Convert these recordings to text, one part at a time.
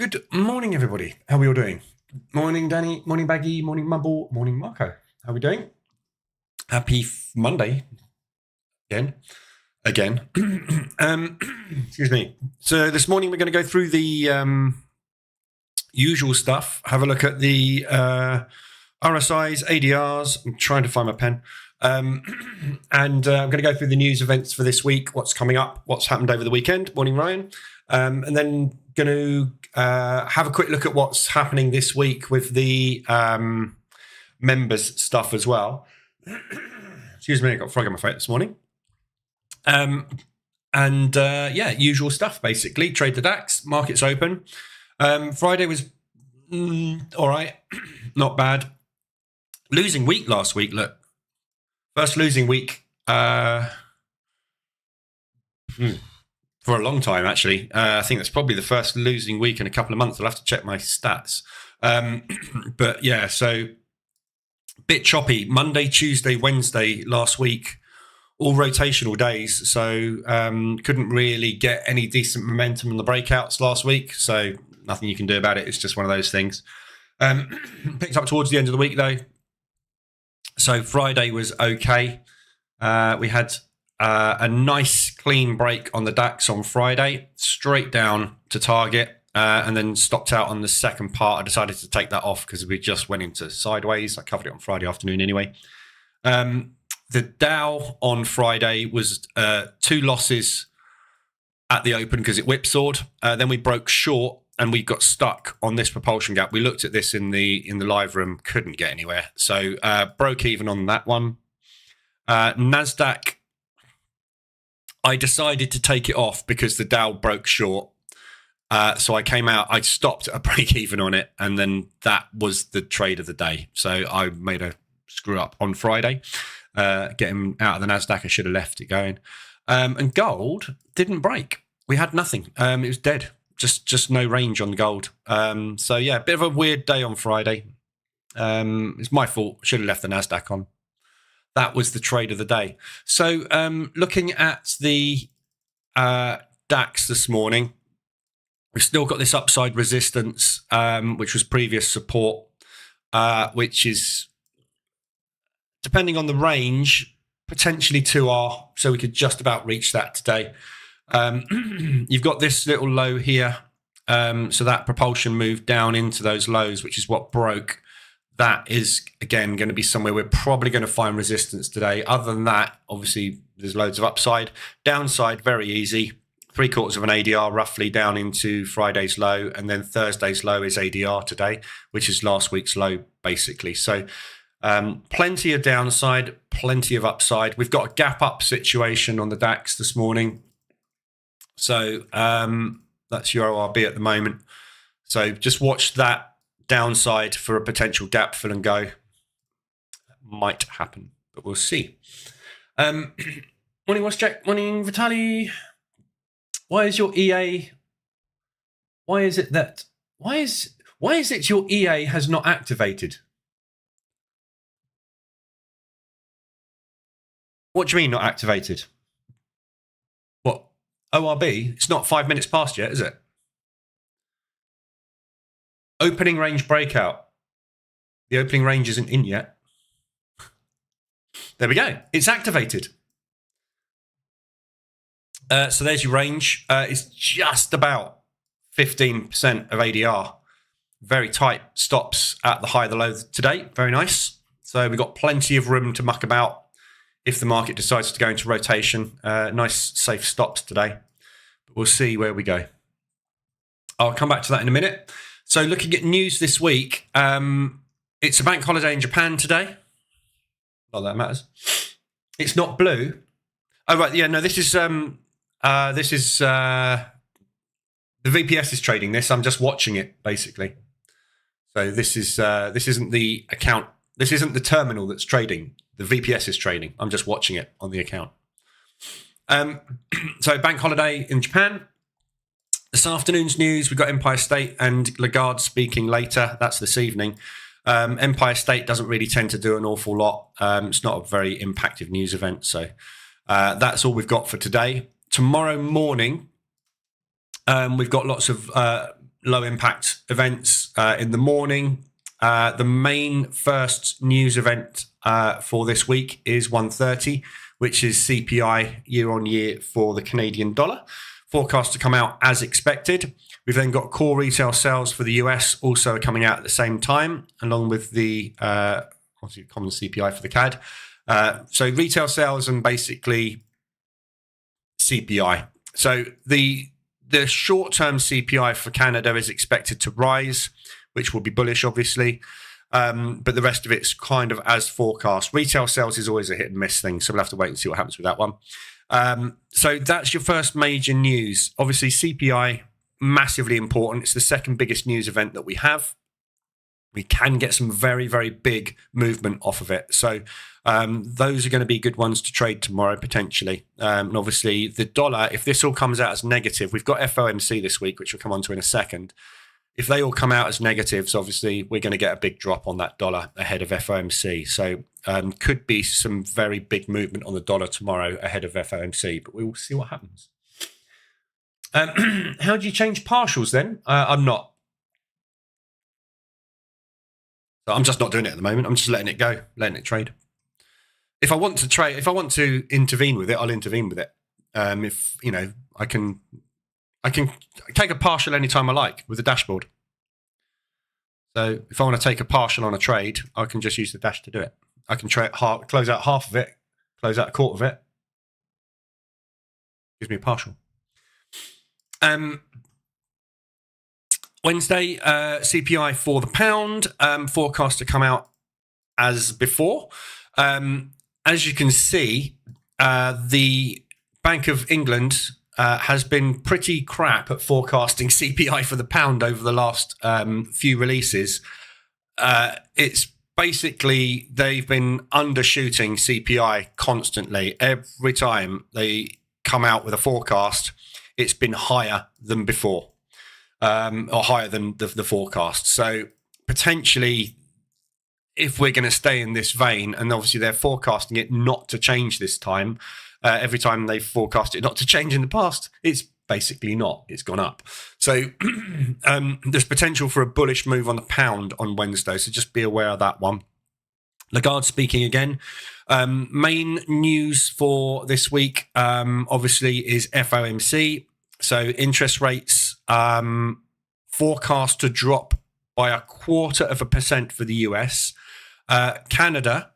Good morning, everybody. How are we all doing? Morning, Danny. Morning, Baggy. Morning, Mumble. Morning, Marco. How are we doing? Happy Monday. Again. Excuse me. So this morning we're going to go through the usual stuff. Have a look at the RSIs, ADRs. I'm trying to find my pen. And I'm going to go through the news events for this week, what's coming up, what's happened over the weekend. Morning, Ryan. And then going to have a quick look at what's happening this week with the members stuff as well. Excuse me, I got a frog in my throat this morning. Usual stuff, basically. Trade the DAX, markets open. Friday was all right, not bad. Losing week last week, look. First losing week for a long time, actually. I think that's probably the first losing week in a couple of months. I'll have to check my stats. But yeah, so a bit choppy. Monday, Tuesday, Wednesday last week, all rotational days. So couldn't really get any decent momentum on the breakouts last week. So nothing you can do about it. It's just one of those things. Picked up towards the end of the week, though. So Friday was okay. We had a nice clean break on the DAX on Friday, straight down to target, and then stopped out on the second part. I decided to take that off because we just went into sideways. I covered it on Friday afternoon anyway. The Dow on Friday was 2 losses at the open because it whipsawed. Then we broke short and we got stuck on this propulsion gap. We looked at this in the live room, couldn't get anywhere. So broke even on that one. NASDAQ, I decided to take it off because the Dow broke short. So I came out, I stopped at a break even on it, and then that was the trade of the day. So I made a screw up on Friday, getting out of the NASDAQ. I should have left it going. And gold didn't break. We had nothing. It was dead. Just no range on gold. So yeah, a bit of a weird day on Friday. It's my fault. Should have left the NASDAQ on. That was the trade of the day. So looking at the DAX this morning, we've still got this upside resistance, which was previous support, which is, depending on the range, potentially 2R. So we could just about reach that today. You've got this little low here. So that propulsion moved down into those lows, which is what broke. That is, again, going to be somewhere we're probably going to find resistance today. Other than that, obviously, there's loads of upside. Downside, very easy. 3/4 of an ADR roughly down into Friday's low. And then Thursday's low is ADR today, which is last week's low, basically. So plenty of downside, plenty of upside. We've got a gap up situation on the DAX this morning. So that's your ORB at the moment. So just watch that downside for a potential gap fill and go. Might happen, but we'll see. Morning, what's Jack? Morning, Vitaly. Why is your EA? Why is it that? Why is it your EA has not activated? What do you mean not activated? What? ORB? It's not 5 minutes past yet, is it? Opening range breakout. The opening range isn't in yet. There we go. It's activated. So there's your range. It's just about 15% of ADR. Very tight stops at the high, the low today. Very nice. So we've got plenty of room to muck about if the market decides to go into rotation. Nice, safe stops today. But we'll see where we go. I'll come back to that in a minute. So looking at news this week, it's a bank holiday in Japan today. Not that matters. It's not blue. Oh, right. Yeah, no, this is the VPS is trading this. I'm just watching it, basically. So this isn't the account. This isn't the terminal that's trading. The VPS is trading. I'm just watching it on the account. So bank holiday in Japan. This afternoon's news, we've got Empire State and Lagarde speaking later. That's this evening. Empire State doesn't really tend to do an awful lot. It's not a very impactful news event. So that's all we've got for today. Tomorrow morning, we've got lots of low impact events in the morning. The main first news event for this week is 1:30, which is CPI year on year for the Canadian dollar. Forecast to come out as expected. We've then got core retail sales for the US also coming out at the same time, along with the common CPI for the CAD. So retail sales and basically CPI. So the short-term CPI for Canada is expected to rise, which will be bullish, obviously. But the rest of it's kind of as forecast. Retail sales is always a hit and miss thing, so we'll have to wait and see what happens with that one. So that's your first major news. Obviously, CPI, massively important. It's the second biggest news event that we have. We can get some very, very big movement off of it. So those are going to be good ones to trade tomorrow, potentially. And obviously, the dollar, if this all comes out as negative, we've got FOMC this week, which we'll come on to in a second. If they all come out as negatives, obviously, we're going to get a big drop on that dollar ahead of FOMC. So could be some very big movement on the dollar tomorrow ahead of FOMC, but we will see what happens. How do you change partials then? I'm not. So I'm just not doing it at the moment. I'm just letting it go, letting it trade. If I want to trade, if I want to intervene with it, I'll intervene with it. If you know, I can take a partial anytime I like with the dashboard. So if I want to take a partial on a trade, I can just use the dash to do it. I can close out half of it, close out a quarter of it. Gives me a partial. Wednesday, CPI for the pound, forecast to come out as before. As you can see, the Bank of England has been pretty crap at forecasting CPI for the pound over the last few releases. It's basically they've been undershooting CPI constantly. Every time they come out with a forecast, it's been higher than before. Or higher than the forecast. So potentially, if we're going to stay in this vein, and obviously they're forecasting it not to change this time, every time they've forecast it not to change in the past, it's basically not. It's gone up. So there's potential for a bullish move on the pound on Wednesday. So just be aware of that one. Lagarde speaking again. Main news for this week, obviously, is FOMC. So interest rates forecast to drop by 0.25% for the US. Canada,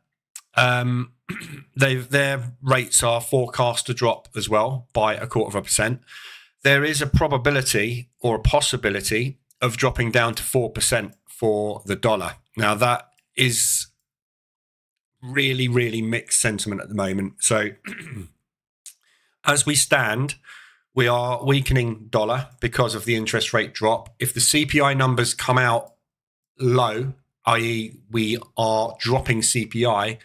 their rates are forecast to drop as well by 0.25%. There is a probability or a possibility of dropping down to 4% for the dollar. Now that is really, really mixed sentiment at the moment. So as we stand, we are weakening dollar because of the interest rate drop. If the CPI numbers come out low, i.e. we are dropping CPI,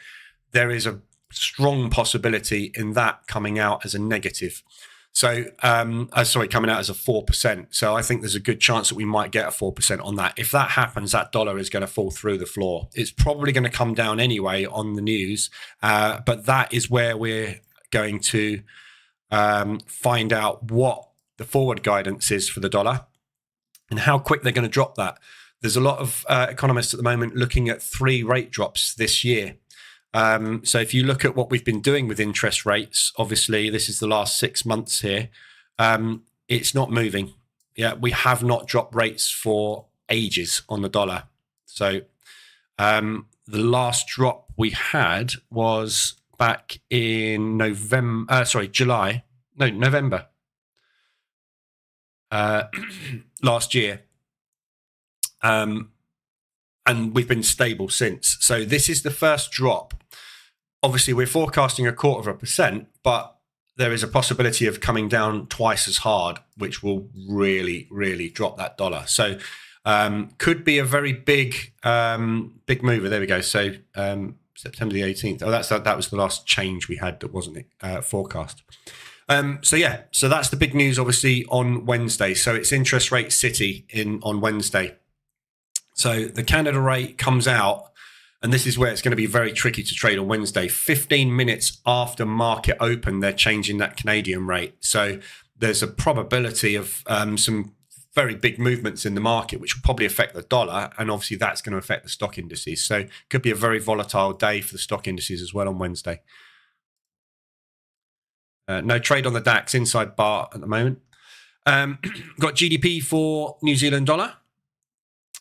there is a strong possibility in that coming out as a negative. So, coming out as a 4%. So I think there's a good chance that we might get a 4% on that. If that happens, that dollar is going to fall through the floor. It's probably going to come down anyway on the news, but that is where we're going to find out what the forward guidance is for the dollar and how quick they're going to drop that. There's a lot of economists at the moment looking at 3 rate drops this year. So if you look at what we've been doing with interest rates, obviously this is the last 6 months here, it's not moving. Yeah, we have not dropped rates for ages on the dollar. So the last drop we had was back in November, last year. And we've been stable since. So this is the first drop. Obviously, we're forecasting 0.25%, but there is a possibility of coming down twice as hard, which will really, really drop that dollar. So could be a very big mover. There we go. So September the 18th. Oh, that was the last change we had that wasn't forecast. So that's the big news, obviously, on Wednesday. So it's interest rate city on Wednesday. So the Canada rate comes out, and this is where it's going to be very tricky to trade on Wednesday. 15 minutes after market open, they're changing that Canadian rate. So there's a probability of some very big movements in the market, which will probably affect the dollar, and obviously that's going to affect the stock indices. So it could be a very volatile day for the stock indices as well on Wednesday. No trade on the DAX, inside bar at the moment. Got GDP for New Zealand dollar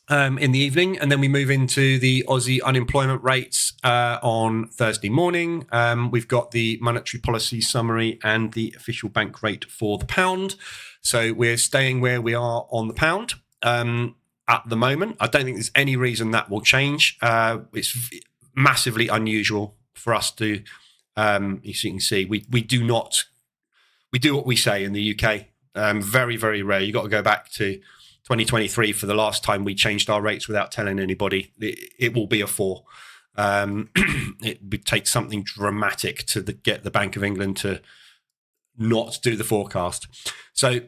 in the evening, and then we move into the Aussie unemployment rates on Thursday morning. We've got the monetary policy summary and the official bank rate for the pound. So we're staying where we are on the pound at the moment. I don't think there's any reason that will change. It's massively unusual for us to, as you can see, we do what we say in the UK. Very, very rare. You've got to go back to 2023 for the last time we changed our rates without telling anybody. It will be a 4. It would take something dramatic to get the Bank of England to not do the forecast. So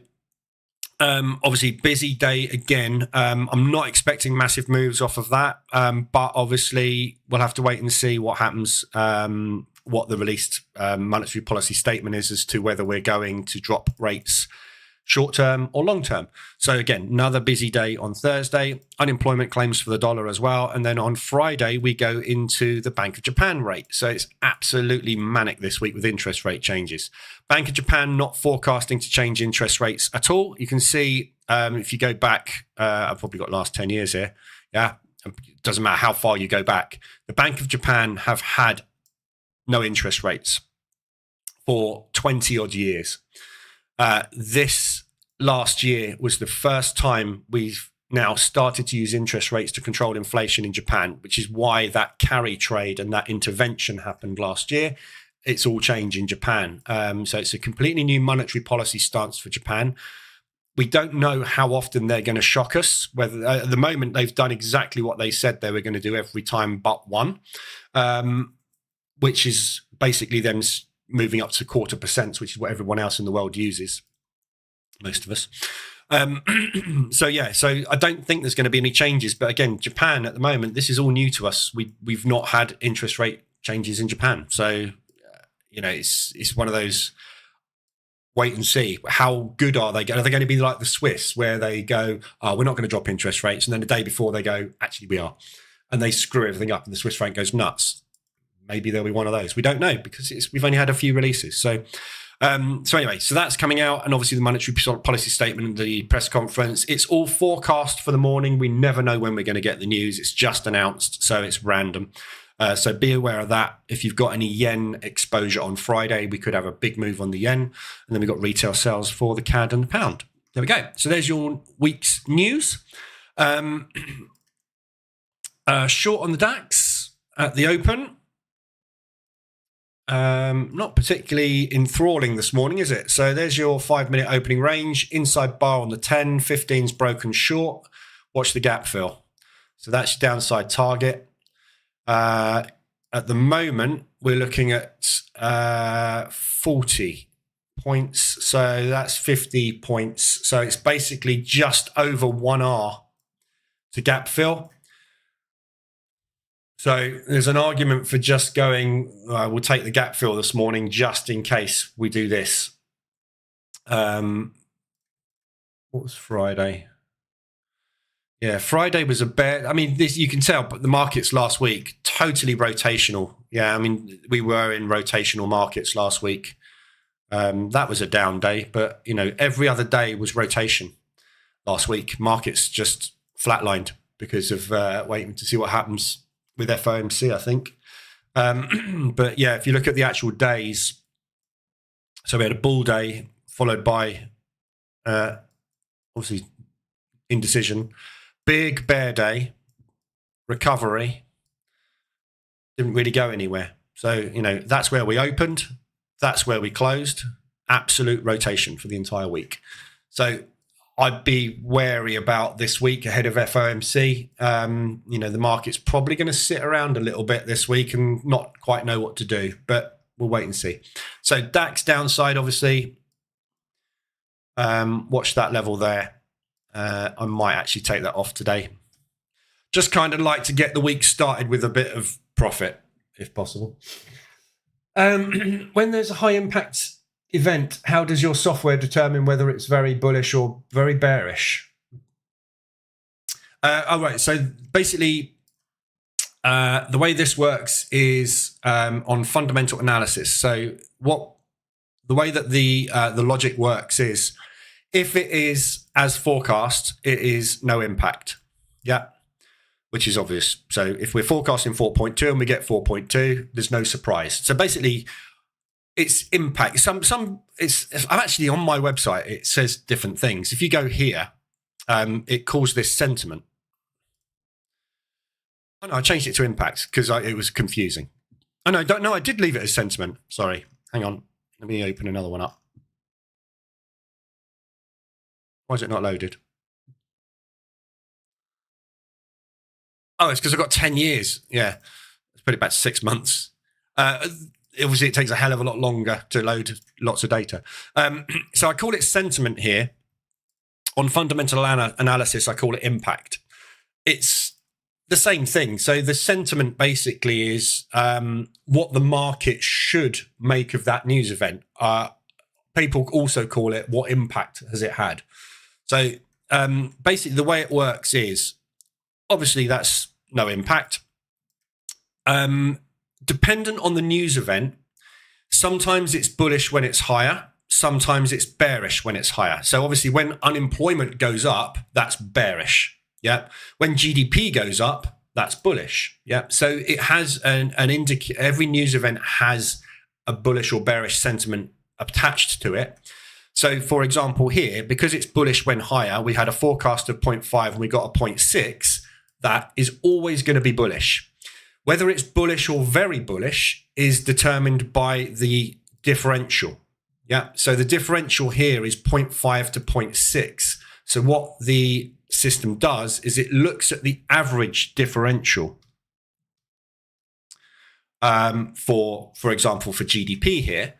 obviously busy day again. I'm not expecting massive moves off of that, but obviously we'll have to wait and see what happens, what the released monetary policy statement is as to whether we're going to drop rates short term or long term. So again, another busy day on Thursday. Unemployment claims for the dollar as well. And then on Friday, we go into the Bank of Japan rate. So it's absolutely manic this week with interest rate changes. Bank of Japan not forecasting to change interest rates at all. You can see if you go back, I've probably got last 10 years here. Yeah, it doesn't matter how far you go back. The Bank of Japan have had no interest rates for 20 odd years. This last year was the first time we've now started to use interest rates to control inflation in Japan, which is why that carry trade and that intervention happened last year. It's all changed in Japan. So it's a completely new monetary policy stance for Japan. We don't know how often they're going to shock us. Whether at the moment they've done exactly what they said they were going to do every time but one, which is basically them moving up to 0.25%, which is what everyone else in the world uses, most of us. So I don't think there's going to be any changes. But again, Japan at the moment, this is all new to us. We've not had interest rate changes in Japan. So, it's one of those wait and see. How good are they? Are they going to be like the Swiss where they go, oh, we're not going to drop interest rates. And then the day before they go, actually, we are. And they screw everything up and the Swiss franc goes nuts. Maybe there'll be one of those. We don't know because we've only had a few releases. So anyway, so that's coming out, and obviously the monetary policy statement and the press conference. It's all forecast for the morning. We never know when we're going to get the news. It's just announced, so it's random. So be aware of that. If you've got any yen exposure on Friday, we could have a big move on the yen, and then we've got retail sales for the CAD and the pound. There we go. So there's your week's news. Short on the DAX at the open. Not particularly enthralling this morning, is it? So there's your 5-minute opening range, inside bar on the 10, 15's broken short. Watch the gap fill. So that's your downside target. At the moment, we're looking at 40 points. So that's 50 points. So it's basically just over 1R to gap fill. So there's an argument for just going, we'll take the gap fill this morning just in case we do this. What was Friday? Yeah, Friday was a bear. I mean, this you can tell, but the markets last week, totally rotational. Yeah, I mean, we were in rotational markets last week. That was a down day, but, every other day was rotation last week. Markets just flatlined because of waiting to see what happens with FOMC, I think. But yeah, if you look at the actual days, so we had a bull day followed by obviously indecision, big bear day, recovery, didn't really go anywhere. So, that's where we opened, that's where we closed, absolute rotation for the entire week. So I'd be wary about this week ahead of FOMC. The market's probably going to sit around a little bit this week and not quite know what to do, but we'll wait and see. So DAX downside, obviously, watch that level there. I might actually take that off today. Just kind of like to get the week started with a bit of profit, if possible. When there's a high impact event, how does your software determine whether it's very bullish or very bearish? Right. So basically, the way this works is on fundamental analysis. So the way that the logic works is, if it is as forecast, it is no impact. Yeah, which is obvious. So if we're forecasting 4.2 and we get 4.2, there's no surprise. So basically, it's impact. I'm actually on my website. It says different things. If you go here, it calls this sentiment. Oh no, I changed it to impact because it was confusing. Oh no, I did leave it as sentiment. Sorry, hang on. Let me open another one up. Why is it not loaded? Oh, it's because I've got 10 years. Yeah, it's pretty about 6 months. Obviously, it takes a hell of a lot longer to load lots of data. So I call it sentiment here. On fundamental analysis, I call it impact. It's the same thing. So the sentiment basically is what the market should make of that news event. People also call it what impact has it had. So basically the way it works is, obviously that's no impact. Dependent on the news event, sometimes it's bullish when it's higher. Sometimes it's bearish when it's higher. So obviously when unemployment goes up, that's bearish. Yeah. When GDP goes up, that's bullish. Yeah. So it has every news event has a bullish or bearish sentiment attached to it. So for example, here, because it's bullish when higher, we had a forecast of 0.5 and we got a 0.6. That is always going to be bullish. Whether it's bullish or very bullish is determined by the differential. Yeah. So the differential here is 0.5 to 0.6. So what the system does is it looks at the average differential for example, for GDP here.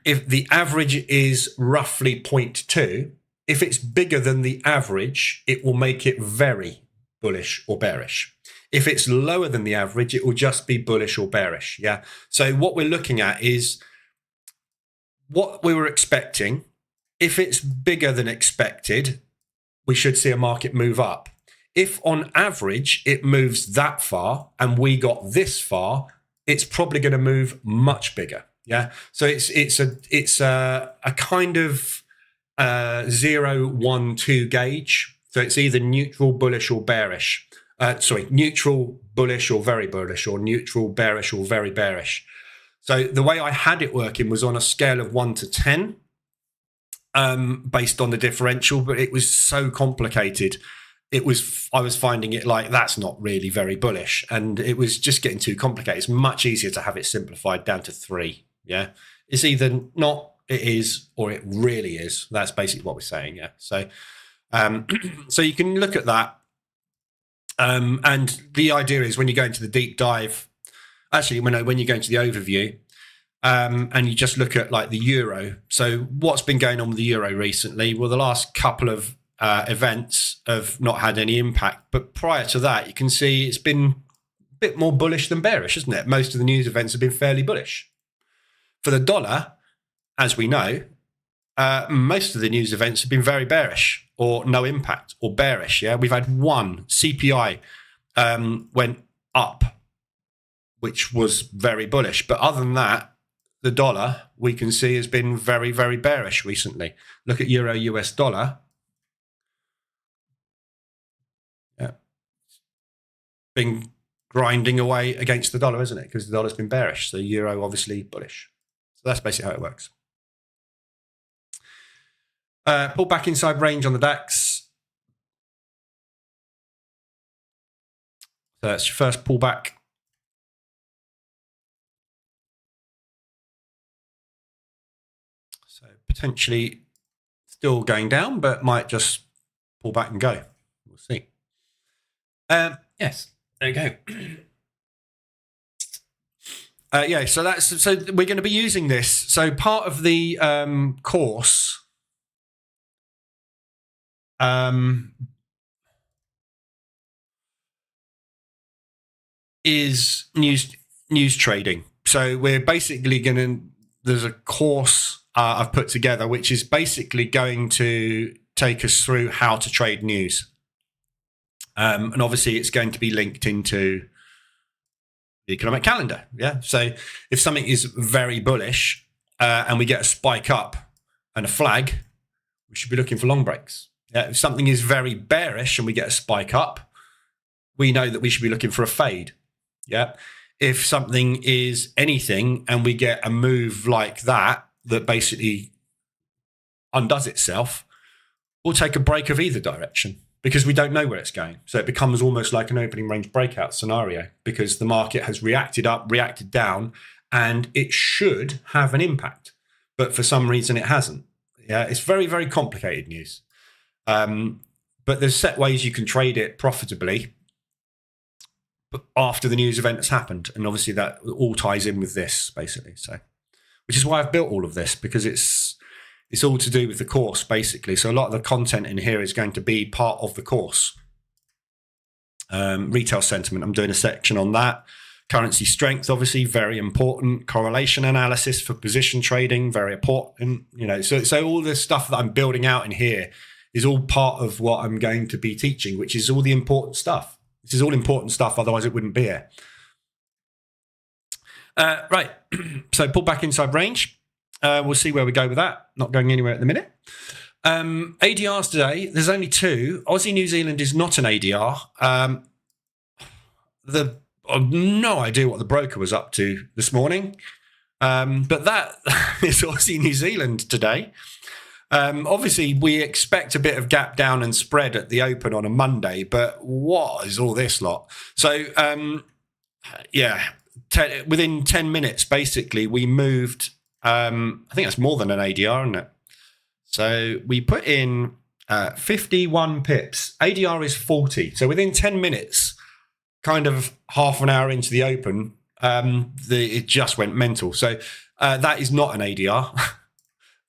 If the average is roughly 0.2, if it's bigger than the average, it will make it very bullish or bearish. If it's lower than the average, it will just be bullish or bearish. Yeah. So what we're looking at is what we were expecting. If it's bigger than expected, we should see a market move up. If on average it moves that far and we got this far, it's probably going to move much bigger. Yeah. So it's a kind of 0, 1, 2 gauge. So it's either neutral, bullish, or bearish. Neutral, bullish, or very bullish, or neutral, bearish, or very bearish. So the way I had it working was on a scale of 1 to 10, based on the differential, but it was so complicated. I was finding it like, that's not really very bullish, and it was just getting too complicated. It's much easier to have it simplified down to 3. Yeah. It's either not, it is, or it really is. That's basically what we're saying. Yeah. So, so you can look at that. And the idea is when you go into the deep dive, actually, when you go into the overview, and you just look at like the euro. So what's been going on with the euro recently? Well, the last couple of events have not had any impact. But prior to that, you can see it's been a bit more bullish than bearish, isn't it? Most of the news events have been fairly bullish. For the dollar, as we know, most of the news events have been very bearish or no impact or bearish. Yeah, we've had one CPI went up, which was very bullish. But other than that, the dollar we can see has been very, very bearish recently. Look at euro US dollar. Yeah, been grinding away against the dollar, isn't it? Because the dollar's been bearish. So euro obviously bullish. So that's basically how it works. Pull back inside range on the DAX. So that's your first pullback. So potentially still going down, but might just pull back and go. We'll see. Yes, there you go. Yeah, so we're going to be using this. So part of the course is news trading. So we're basically there's a course I've put together, which is basically going to take us through how to trade news. And obviously it's going to be linked into the economic calendar. Yeah. So if something is very bullish and we get a spike up and a flag, we should be looking for long breaks. Yeah. If something is very bearish and we get a spike up, we know that we should be looking for a fade. Yeah. If something is anything and we get a move like that basically undoes itself, we'll take a break of either direction because we don't know where it's going. So it becomes almost like an opening range breakout scenario because the market has reacted up, reacted down, and it should have an impact. But for some reason, it hasn't. Yeah, it's very, very complicated news. But there's set ways you can trade it profitably after the news event has happened. And obviously that all ties in with this, basically. So, which is why I've built all of this, because it's all to do with the course, basically. So a lot of the content in here is going to be part of the course. Retail sentiment, I'm doing a section on that. Currency strength, obviously, very important. Correlation analysis for position trading, very important. So all this stuff that I'm building out in here is all part of what I'm going to be teaching, which is all the important stuff. This is all important stuff, otherwise it wouldn't be here. Right, so pull back inside range. We'll see where we go with that. Not going anywhere at the minute. ADRs today, there's only two. Aussie New Zealand is not an ADR. I've no idea what the broker was up to this morning. But that is Aussie New Zealand today. Obviously, we expect a bit of gap down and spread at the open on a Monday, but what is all this lot? So, within 10 minutes, basically, we moved, I think that's more than an ADR, isn't it? So we put in 51 pips. ADR is 40. So within 10 minutes, kind of half an hour into the open, it just went mental. So that is not an ADR.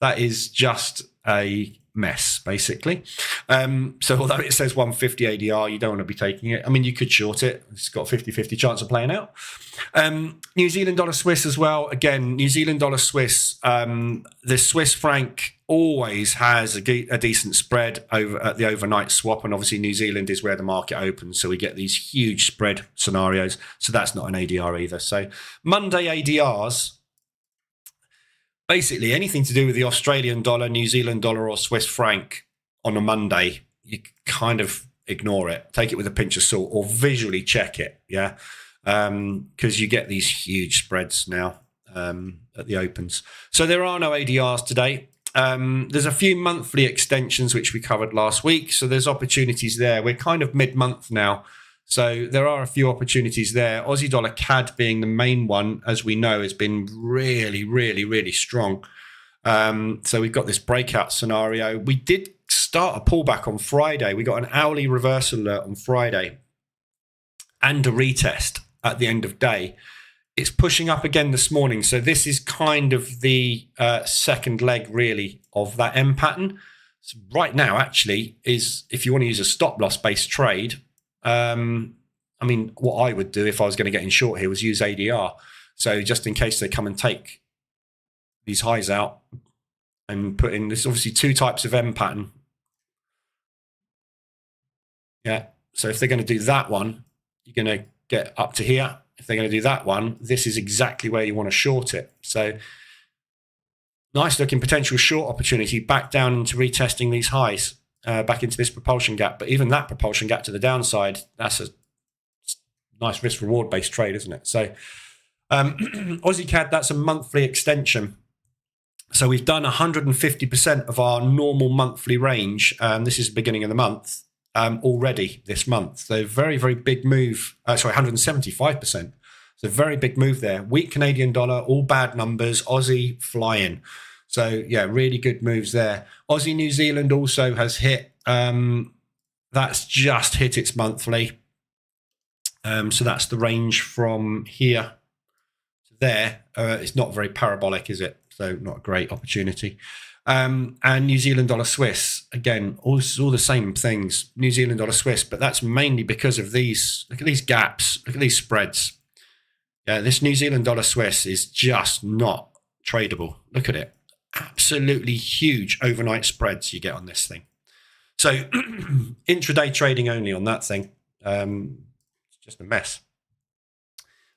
That is just a mess, basically. So although it says 150 ADR, you don't want to be taking it. I mean, you could short it. It's got a 50-50 chance of playing out. New Zealand dollar Swiss as well. Again, New Zealand dollar Swiss, the Swiss franc always has a decent spread over at the overnight swap. And obviously New Zealand is where the market opens. So we get these huge spread scenarios. So that's not an ADR either. So Monday ADRs, basically anything to do with the Australian dollar, New Zealand dollar, or Swiss franc on a Monday, you kind of ignore it, take it with a pinch of salt, or visually check it. Yeah. Because you get these huge spreads now at the opens. So there are no ADRs today. There's a few monthly extensions, which we covered last week. So there's opportunities there. We're kind of mid-month now. So there are a few opportunities there. Aussie dollar CAD being the main one, as we know, has been really, really, really strong. So we've got this breakout scenario. We did start a pullback on Friday. We got an hourly reversal alert on Friday and a retest at the end of day. It's pushing up again this morning. So this is kind of the second leg, really, of that M pattern. So right now, actually, is if you want to use a stop loss based trade, I mean, what I would do if I was going to get in short here was use ADR. So just in case they come and take these highs out and put in, there's obviously two types of M pattern. Yeah. So if they're going to do that one, you're going to get up to here. If they're going to do that one, this is exactly where you want to short it. So nice looking potential short opportunity back down into retesting these highs. Back into this propulsion gap, but even that propulsion gap to the downside, that's a nice risk reward based trade, isn't it? So Aussie CAD, that's a monthly extension. So we've done 150% of our normal monthly range. This is the beginning of the month already this month. So very, very big move. 175%. So very big move there. Weak Canadian dollar, all bad numbers, Aussie flying. So, yeah, really good moves there. Aussie New Zealand also has hit. That's just hit its monthly. So that's the range from here to there. It's not very parabolic, is it? So not a great opportunity. And New Zealand dollar Swiss, again, all the same things. New Zealand dollar Swiss, but that's mainly because of these. Look at these gaps. Look at these spreads. Yeah, this New Zealand dollar Swiss is just not tradable. Look at it. Absolutely huge overnight spreads you get on this thing. So intraday trading only on that thing. It's just a mess.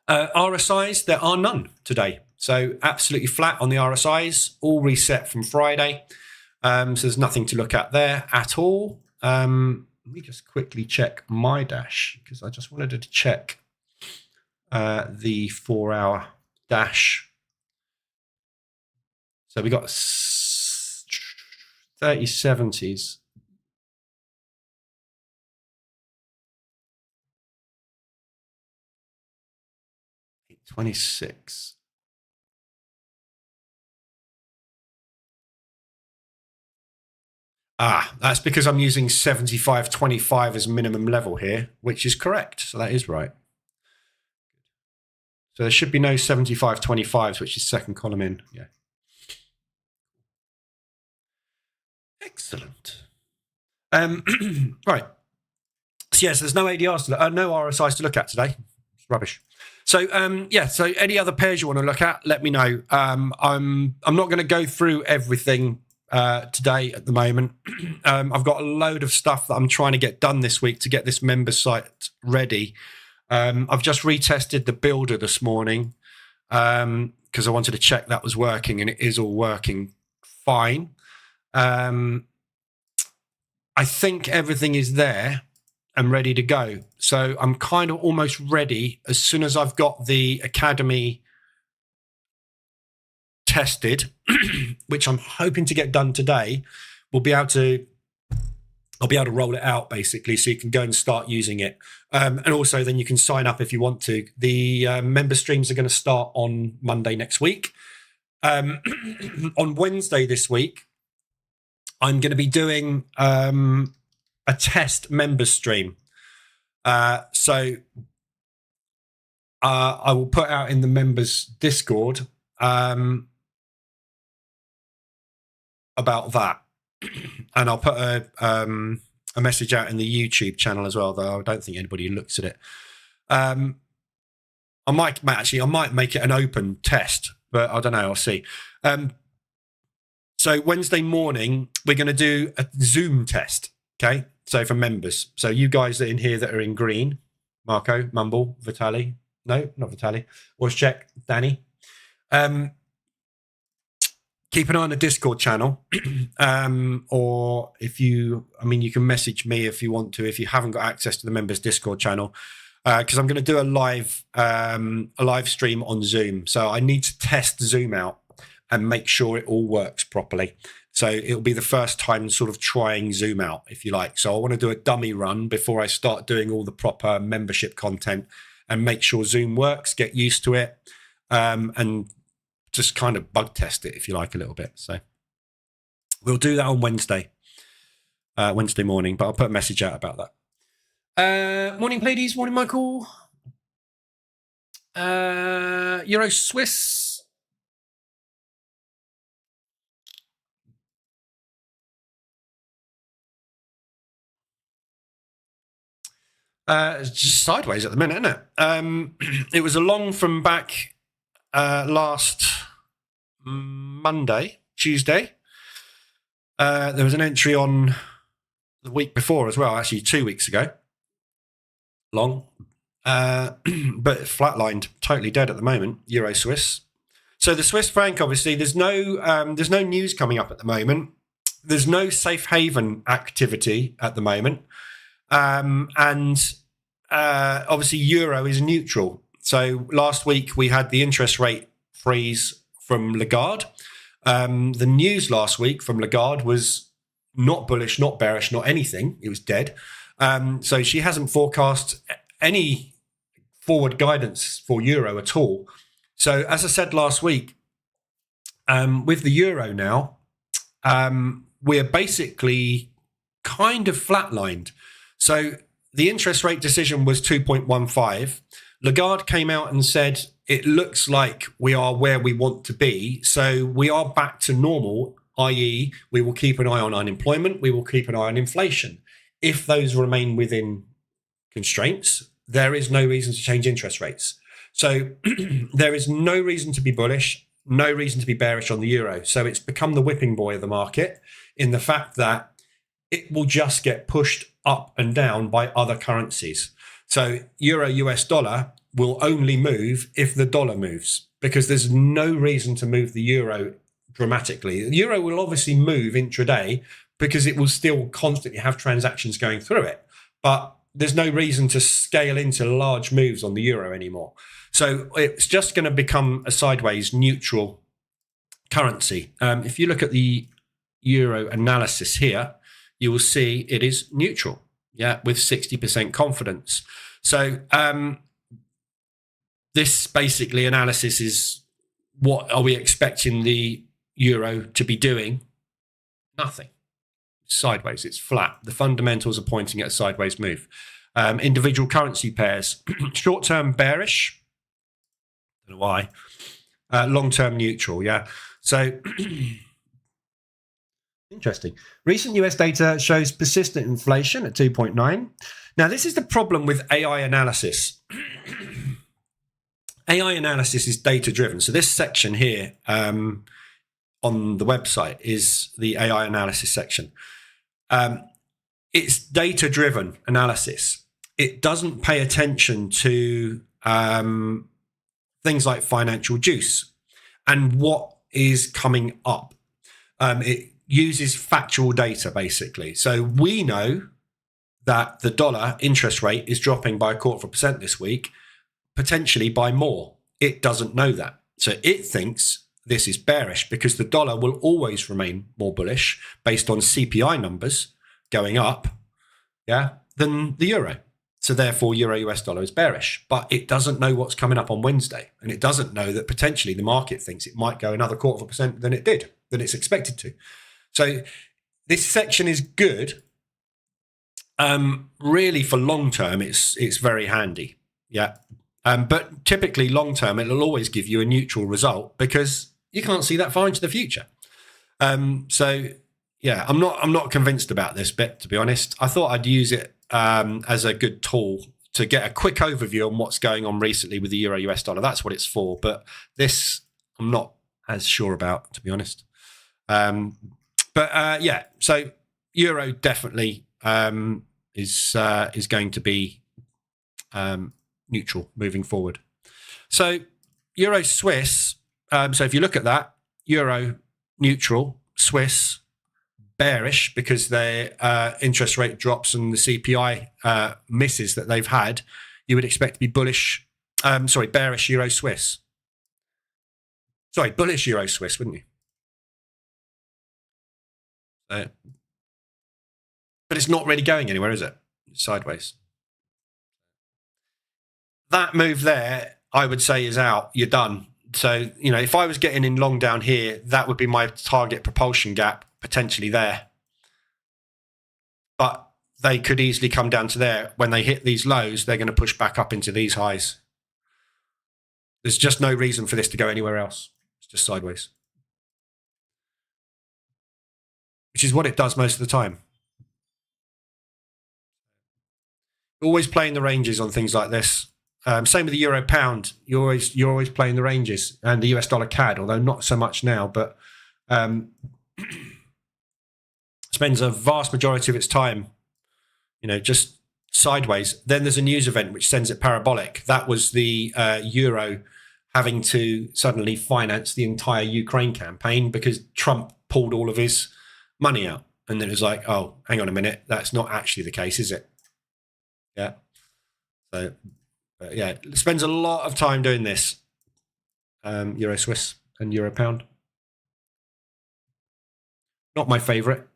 RSIs, there are none today. So absolutely flat on the RSIs, all reset from Friday. So there's nothing to look at there at all. Let me just quickly check my dash, because I just wanted to check the 4-hour dash. So we got 3070s. 26. That's because I'm using 75.25 as minimum level here, which is correct. So that is right. So there should be no 75.25s, which is second column in. Yeah. Excellent. Right. So yes, there's no ADRs no RSIs to look at today. It's rubbish. So so any other pairs you want to look at, let me know. I'm not going to go through everything today at the moment. I've got a load of stuff that I'm trying to get done this week to get this member site ready. I've just retested the builder this morning because I wanted to check that was working, and it is all working fine. I think everything is there and ready to go. So I'm kind of almost ready. As soon as I've got the academy tested, which I'm hoping to get done today, I'll be able to roll it out basically, so you can go and start using it. And also then you can sign up if you want to. The member streams are going to start on Monday next week. On Wednesday this week, I'm going to be doing a test member stream. So I will put out in the members Discord about that, and I'll put a message out in the YouTube channel as well, though I don't think anybody looks at it. I might make it an open test, but I don't know, I'll see. So Wednesday morning we're going to do a Zoom test. Okay, so for members, so you guys that are in here that are in green, Marco, Mumble, Vitali, no, not Vitali, Check, Danny. Keep an eye on the Discord channel, or if you can message me if you want to, if you haven't got access to the members Discord channel, because I'm going to do a live stream on Zoom. So I need to test Zoom out and make sure it all works properly. So it'll be the first time sort of trying Zoom out, if you like. So I want to do a dummy run before I start doing all the proper membership content and make sure Zoom works, get used to it, and just kind of bug test it, if you like, a little bit. So we'll do that on Wednesday morning, but I'll put a message out about that. Morning, ladies. Morning, Michael. Euro Swiss. It's just sideways at the minute, isn't it? It was a long from back last Tuesday. There was an entry on the week before as well, actually 2 weeks ago. Long, but flatlined, totally dead at the moment. Euro Swiss. So the Swiss franc, obviously, there's no news coming up at the moment. There's no safe haven activity at the moment. And obviously euro is neutral. So last week we had the interest rate freeze from Lagarde. The news last week from Lagarde was not bullish, not bearish, not anything. It was dead. So she hasn't forecast any forward guidance for euro at all. So as I said last week, with the euro now, we're basically kind of flatlined. So the interest rate decision was 2.15. Lagarde came out and said, it looks like we are where we want to be. So we are back to normal, i.e. we will keep an eye on unemployment. We will keep an eye on inflation. If those remain within constraints, there is no reason to change interest rates. So there is no reason to be bullish, no reason to be bearish on the euro. So it's become the whipping boy of the market in the fact that it will just get pushed up and down by other currencies. So euro US dollar will only move if the dollar moves, because there's no reason to move the euro dramatically. The euro will obviously move intraday because it will still constantly have transactions going through it, but there's no reason to scale into large moves on the euro anymore. So it's just going to become a sideways neutral currency. If you look at the euro analysis here, you will see it is neutral, with 60% confidence. So this basically analysis is, what are we expecting the euro to be doing? Nothing. It's sideways. It's flat. The fundamentals are pointing at a sideways move. Individual currency pairs, short-term bearish. Don't know why. Long-term neutral. So interesting. Recent US data shows persistent inflation at 2.9. Now, this is the problem with AI analysis. AI analysis is data-driven. So this section here on the website is the AI analysis section. It's data-driven analysis. It doesn't pay attention to things like financial juice and what is coming up. It uses factual data, basically. So we know that the dollar interest rate is dropping by 0.25% this week, potentially by more. It doesn't know that. So it thinks this is bearish because the dollar will always remain more bullish based on CPI numbers going up, than the euro. So therefore, euro US dollar is bearish. But it doesn't know what's coming up on Wednesday. And it doesn't know that potentially the market thinks it might go another 0.25% than it did, than it's expected to. So this section is good. Really, for long term, it's very handy. But typically, long term, it'll always give you a neutral result because you can't see that far into the future. I'm not convinced about this bit, to be honest. I thought I'd use it as a good tool to get a quick overview on what's going on recently with the euro US dollar. That's what it's for. But this, I'm not as sure about, to be honest. So euro definitely is going to be neutral moving forward. So euro Swiss. So if you look at that, euro neutral, Swiss bearish because their interest rate drops and the CPI misses that they've had. You would expect to be bullish. Bearish euro Swiss. Bullish euro Swiss, wouldn't you? But it's not really going anywhere, is it? It's sideways. That move there, I would say, is out. You're done. So, if I was getting in long down here, that would be my target propulsion gap, potentially there. But they could easily come down to there. When they hit these lows, they're going to push back up into these highs. There's just no reason for this to go anywhere else. It's just sideways. Which is what it does most of the time. Always playing the ranges on things like this. Same with the euro pound. You're always playing the ranges, and the US dollar CAD, although not so much now, but spends a vast majority of its time, just sideways. Then there's a news event which sends it parabolic. That was the euro having to suddenly finance the entire Ukraine campaign because Trump pulled all of his money out. And then it was like, oh, hang on a minute. That's not actually the case, is it? Yeah. So, it spends a lot of time doing this. Euro Swiss and euro pound. Not my favorite.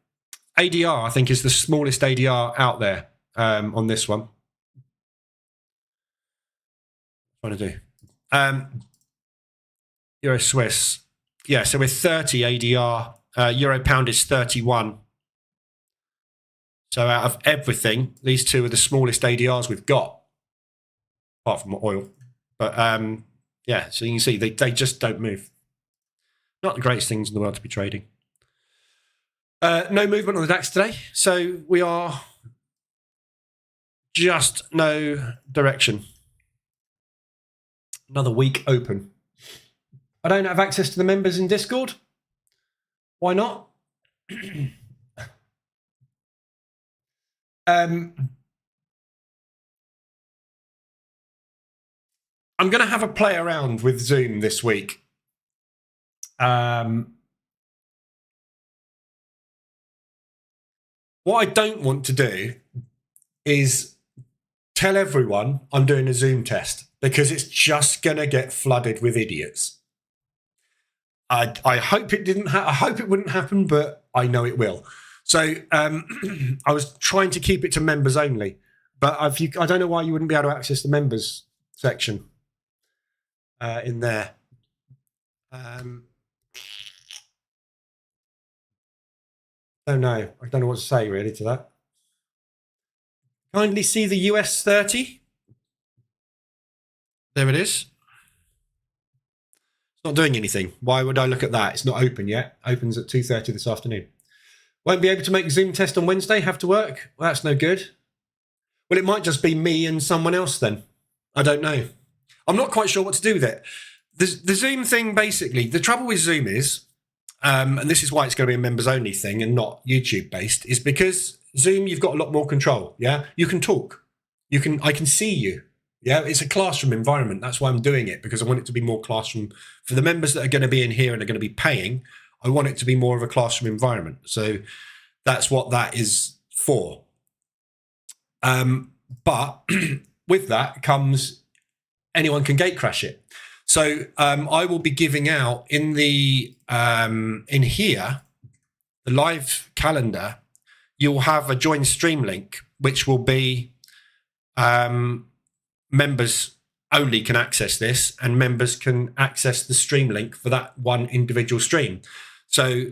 ADR, I think, is the smallest ADR out there on this one. What am I trying to do? Euro Swiss. Yeah, so we're 30 ADR. Euro pound is 31. So out of everything, these two are the smallest ADRs we've got, apart from oil. But so you can see they just don't move. Not the greatest things in the world to be trading. No movement on the DAX today. So we are just no direction. Another week open. I don't have access to the members in Discord. Why not? I'm going to have a play around with Zoom this week. What I don't want to do is tell everyone I'm doing a Zoom test, because it's just going to get flooded with idiots. I hope it didn't. I hope it wouldn't happen, but I know it will. So I was trying to keep it to members only, but I don't know why you wouldn't be able to access the members section in there. Oh no, I don't know what to say really to that. Kindly see the US 30. There it is. It's not doing anything. Why would I look at that? It's not open yet. Opens at 2:30 this afternoon. Won't be able to make Zoom test on Wednesday. Have to work. Well, that's no good. Well, it might just be me and someone else then. I don't know. I'm not quite sure what to do with it. The Zoom thing, basically, the trouble with Zoom is, and this is why it's going to be a members only thing and not YouTube based, is because Zoom, you've got a lot more control. Yeah, you can talk. I can see you. Yeah, it's a classroom environment. That's why I'm doing it, because I want it to be more classroom for the members that are going to be in here and are going to be paying. I want it to be more of a classroom environment. So that's what that is for. But with that comes anyone can gate crash it. So I will be giving out in the in here, the live calendar, you'll have a join stream link, which will be members only can access this, and members can access the stream link for that one individual stream. So,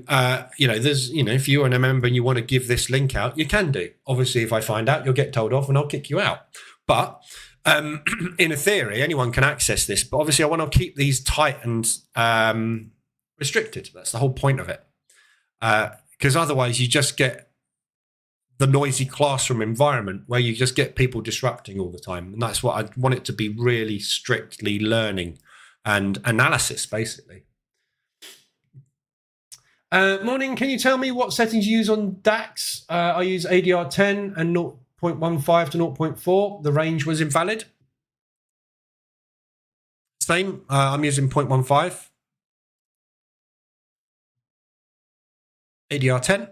there's, if you're a member and you want to give this link out, you can do. Obviously, if I find out, you'll get told off and I'll kick you out. But in a theory, anyone can access this. But obviously, I want to keep these tight and restricted. That's the whole point of it. Because otherwise, you just get the noisy classroom environment where you just get people disrupting all the time. And that's what I want it to be, really strictly learning and analysis, basically. Morning, can you tell me what settings you use on DAX? I use ADR 10 and 0.15 to 0.4. The range was invalid. Same, I'm using 0.15. ADR 10.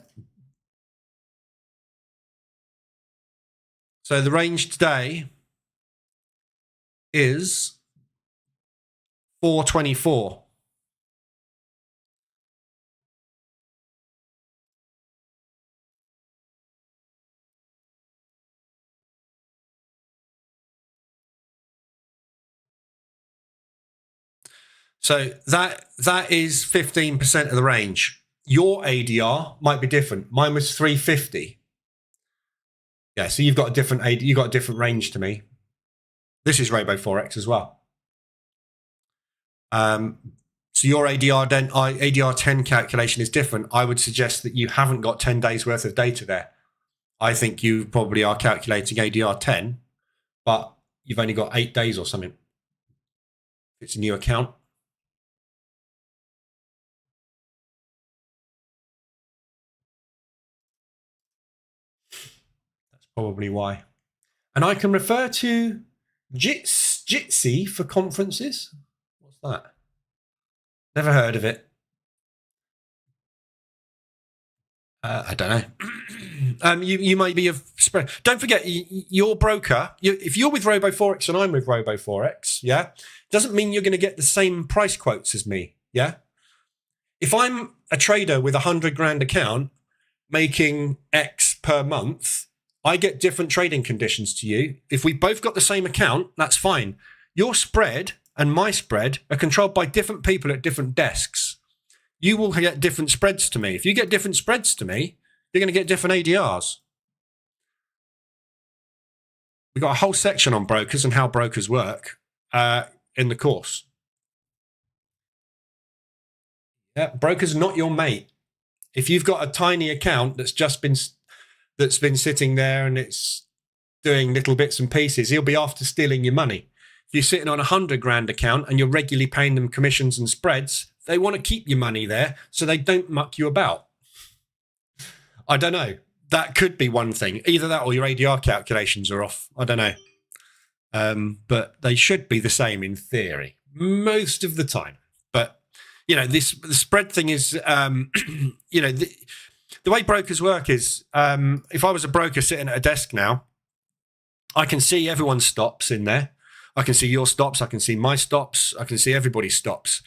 So the range today is 424. So that is 15% of the range. Your ADR might be different. Mine was 350. Yeah, so you've got a different range to me. This is Robo Forex as well. So your ADR 10 calculation is different. I would suggest that you haven't got 10 days worth of data there. I think you probably are calculating ADR 10, but you've only got 8 days or something. It's a new account. Probably why. And I can refer to Jitsi for conferences. What's that? Never heard of it. I don't know. You might be of spread. Don't forget, your broker. If you're with RoboForex and I'm with RoboForex, yeah, doesn't mean you're going to get the same price quotes as me. Yeah. If I'm a trader with $100,000 account making X per month, I get different trading conditions to you. If we both got the same account, that's fine. Your spread and my spread are controlled by different people at different desks. You will get different spreads to me. If you get different spreads to me, you're going to get different ADRs. We've got a whole section on brokers and how brokers work in the course. Yeah, brokers are not your mate. If you've got a tiny account that's been sitting there and it's doing little bits and pieces, he'll be after stealing your money. If you're sitting on $100,000 account and you're regularly paying them commissions and spreads, they want to keep your money there so they don't muck you about. I don't know. that could be one thing. Either that or your ADR calculations are off. I don't know. But they should be the same in theory most of the time. But, you know, the spread thing is, you know, the way brokers work is if I was a broker sitting at a desk now, I can see everyone's stops in there. I can see your stops. I can see my stops. I can see everybody's stops.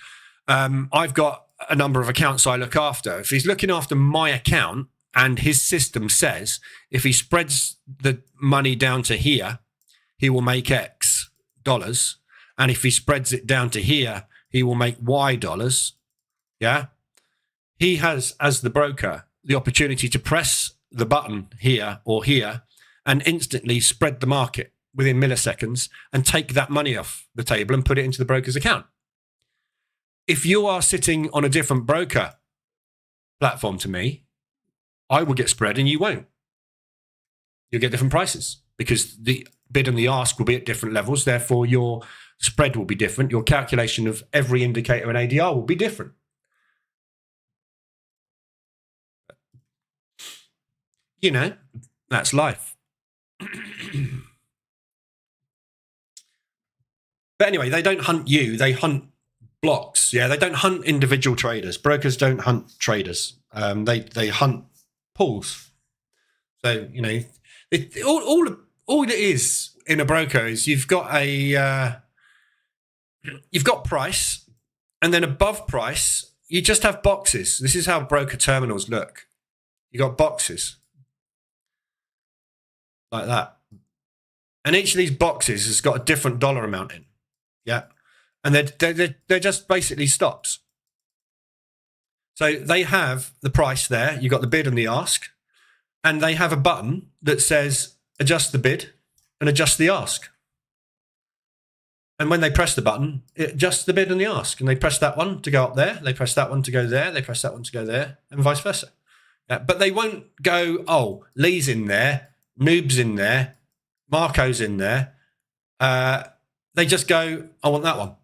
I've got a number of accounts I look after. If he's looking after my account and his system says if he spreads the money down to here, he will make X dollars. And if he spreads it down to here, he will make Y dollars. Yeah. He has, as the broker, the opportunity to press the button here or here and instantly spread the market within milliseconds and take that money off the table and put it into the broker's account. If you are sitting on a different broker platform to me, I will get spread and you won't. You'll get different prices because the bid and the ask will be at different levels. Therefore, your spread will be different. Your calculation of every indicator in ADR will be different. You know, that's life. But anyway, they don't hunt you. They hunt blocks. Yeah, they don't hunt individual traders. Brokers don't hunt traders. They hunt pools. So, you know, all it is in a broker is you've got price, and then above price, you just have boxes. This is how broker terminals look. You got boxes like that. And each of these boxes has got a different dollar amount in. Yeah. And they're just basically stops. So they have the price there. You've got the bid and the ask. And they have a button that says adjust the bid and adjust the ask. And when they press the button, it adjusts the bid and the ask. And they press that one to go up there. They press that one to go there. They press that one to go there, and vice versa. Yeah, but they won't go, oh, Lee's in there, Noob's in there, Marco's in there. They just go, I want that one.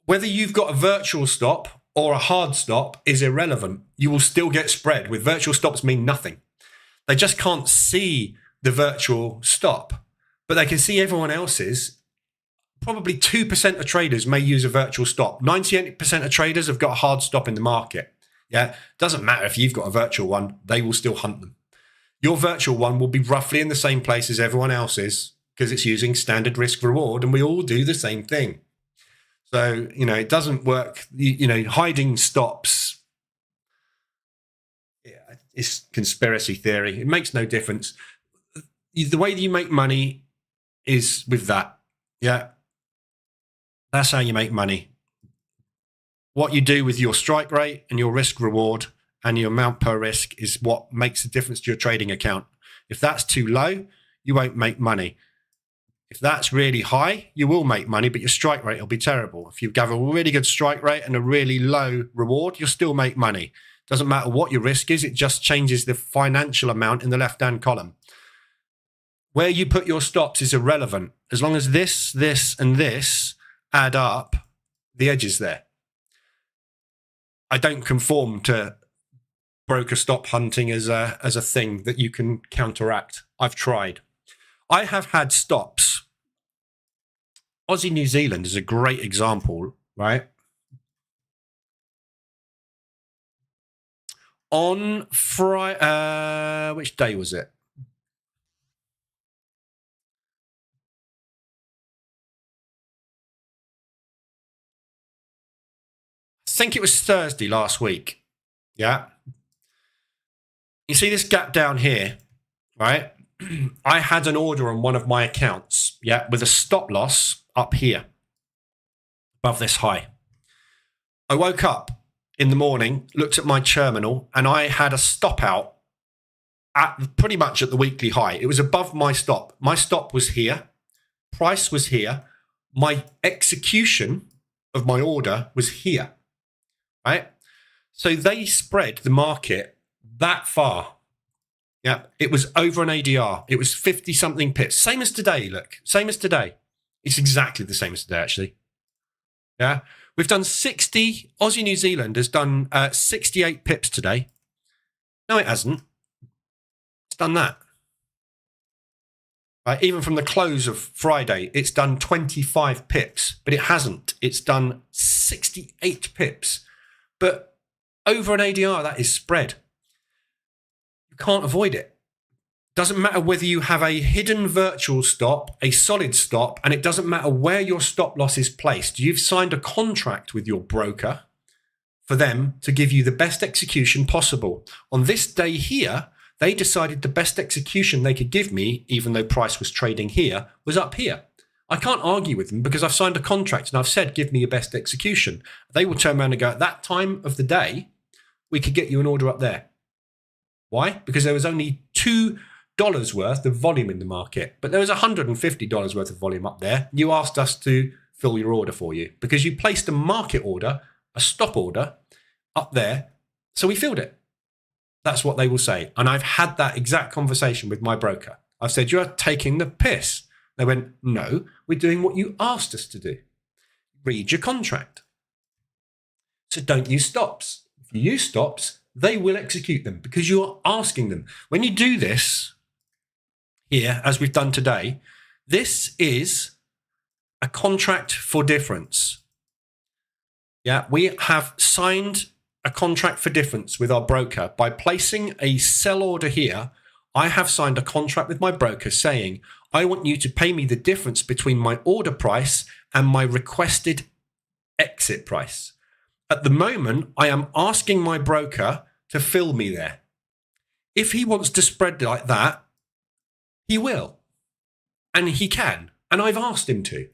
Whether you've got a virtual stop or a hard stop is irrelevant. You will still get spread. With virtual stops mean nothing. They just can't see the virtual stop, but they can see everyone else's. Probably 2% of traders may use a virtual stop. 98% of traders have got a hard stop in the market. Yeah, doesn't matter if you've got a virtual one, they will still hunt them. Your virtual one will be roughly in the same place as everyone else's because it's using standard risk reward, and we all do the same thing. So, you know, it doesn't work. You know, hiding stops, yeah, it's conspiracy theory. It makes no difference. The way that you make money is with that. Yeah. That's how you make money. What you do with your strike rate and your risk reward and your amount per risk is what makes the difference to your trading account. If that's too low, you won't make money. If that's really high, you will make money, but your strike rate will be terrible. If you have a really good strike rate and a really low reward, you'll still make money. Doesn't matter what your risk is, it just changes the financial amount in the left-hand column. Where you put your stops is irrelevant. As long as this, and this add up, the edge is there. I don't conform to broker stop hunting as a thing that you can counteract. I've tried. I have had stops. Aussie New Zealand is a great example, right? On Friday, which day was it? I think it was Thursday last week. Yeah. You see this gap down here, right? I had an order on one of my accounts, yeah, with a stop loss up here, above this high. I woke up in the morning, looked at my terminal, and I had a stop out at pretty much at the weekly high. It was above my stop. My stop was here. Price was here. My execution of my order was here, right? So they spread the market that far. Yeah, it was over an ADR. It was 50 something pips. Same as today, look. Same as today. It's exactly the same as today, actually. Yeah, we've done 60. Aussie New Zealand has done 68 pips today. No, it hasn't. done that. Right? Even from the close of Friday, it's done 25 pips, but it hasn't. It's done 68 pips. But over an ADR, that is spread. You can't avoid it. Doesn't matter whether you have a hidden virtual stop, a solid stop, and it doesn't matter where your stop loss is placed. You've signed a contract with your broker for them to give you the best execution possible. On this day here, they decided the best execution they could give me, even though price was trading here, was up here. I can't argue with them because I've signed a contract and I've said, give me your best execution. They will turn around and go, at that time of the day, we could get you an order up there. Why? Because there was only $2 worth of volume in the market, but there was $150 worth of volume up there. You asked us to fill your order for you because you placed a market order, a stop order up there. So we filled it. That's what they will say. And I've had that exact conversation with my broker. I've said, you're taking the piss. They went, no, we're doing what you asked us to do. Read your contract. So don't use stops. If you use stops, they will execute them because you are asking them. When you do this here, as we've done today, this is a contract for difference. Yeah, we have signed a contract for difference with our broker by placing a sell order here. I have signed a contract with my broker saying, I want you to pay me the difference between my order price and my requested exit price. At the moment, I am asking my broker to fill me there. If he wants to spread like that, he will. And he can. And I've asked him to.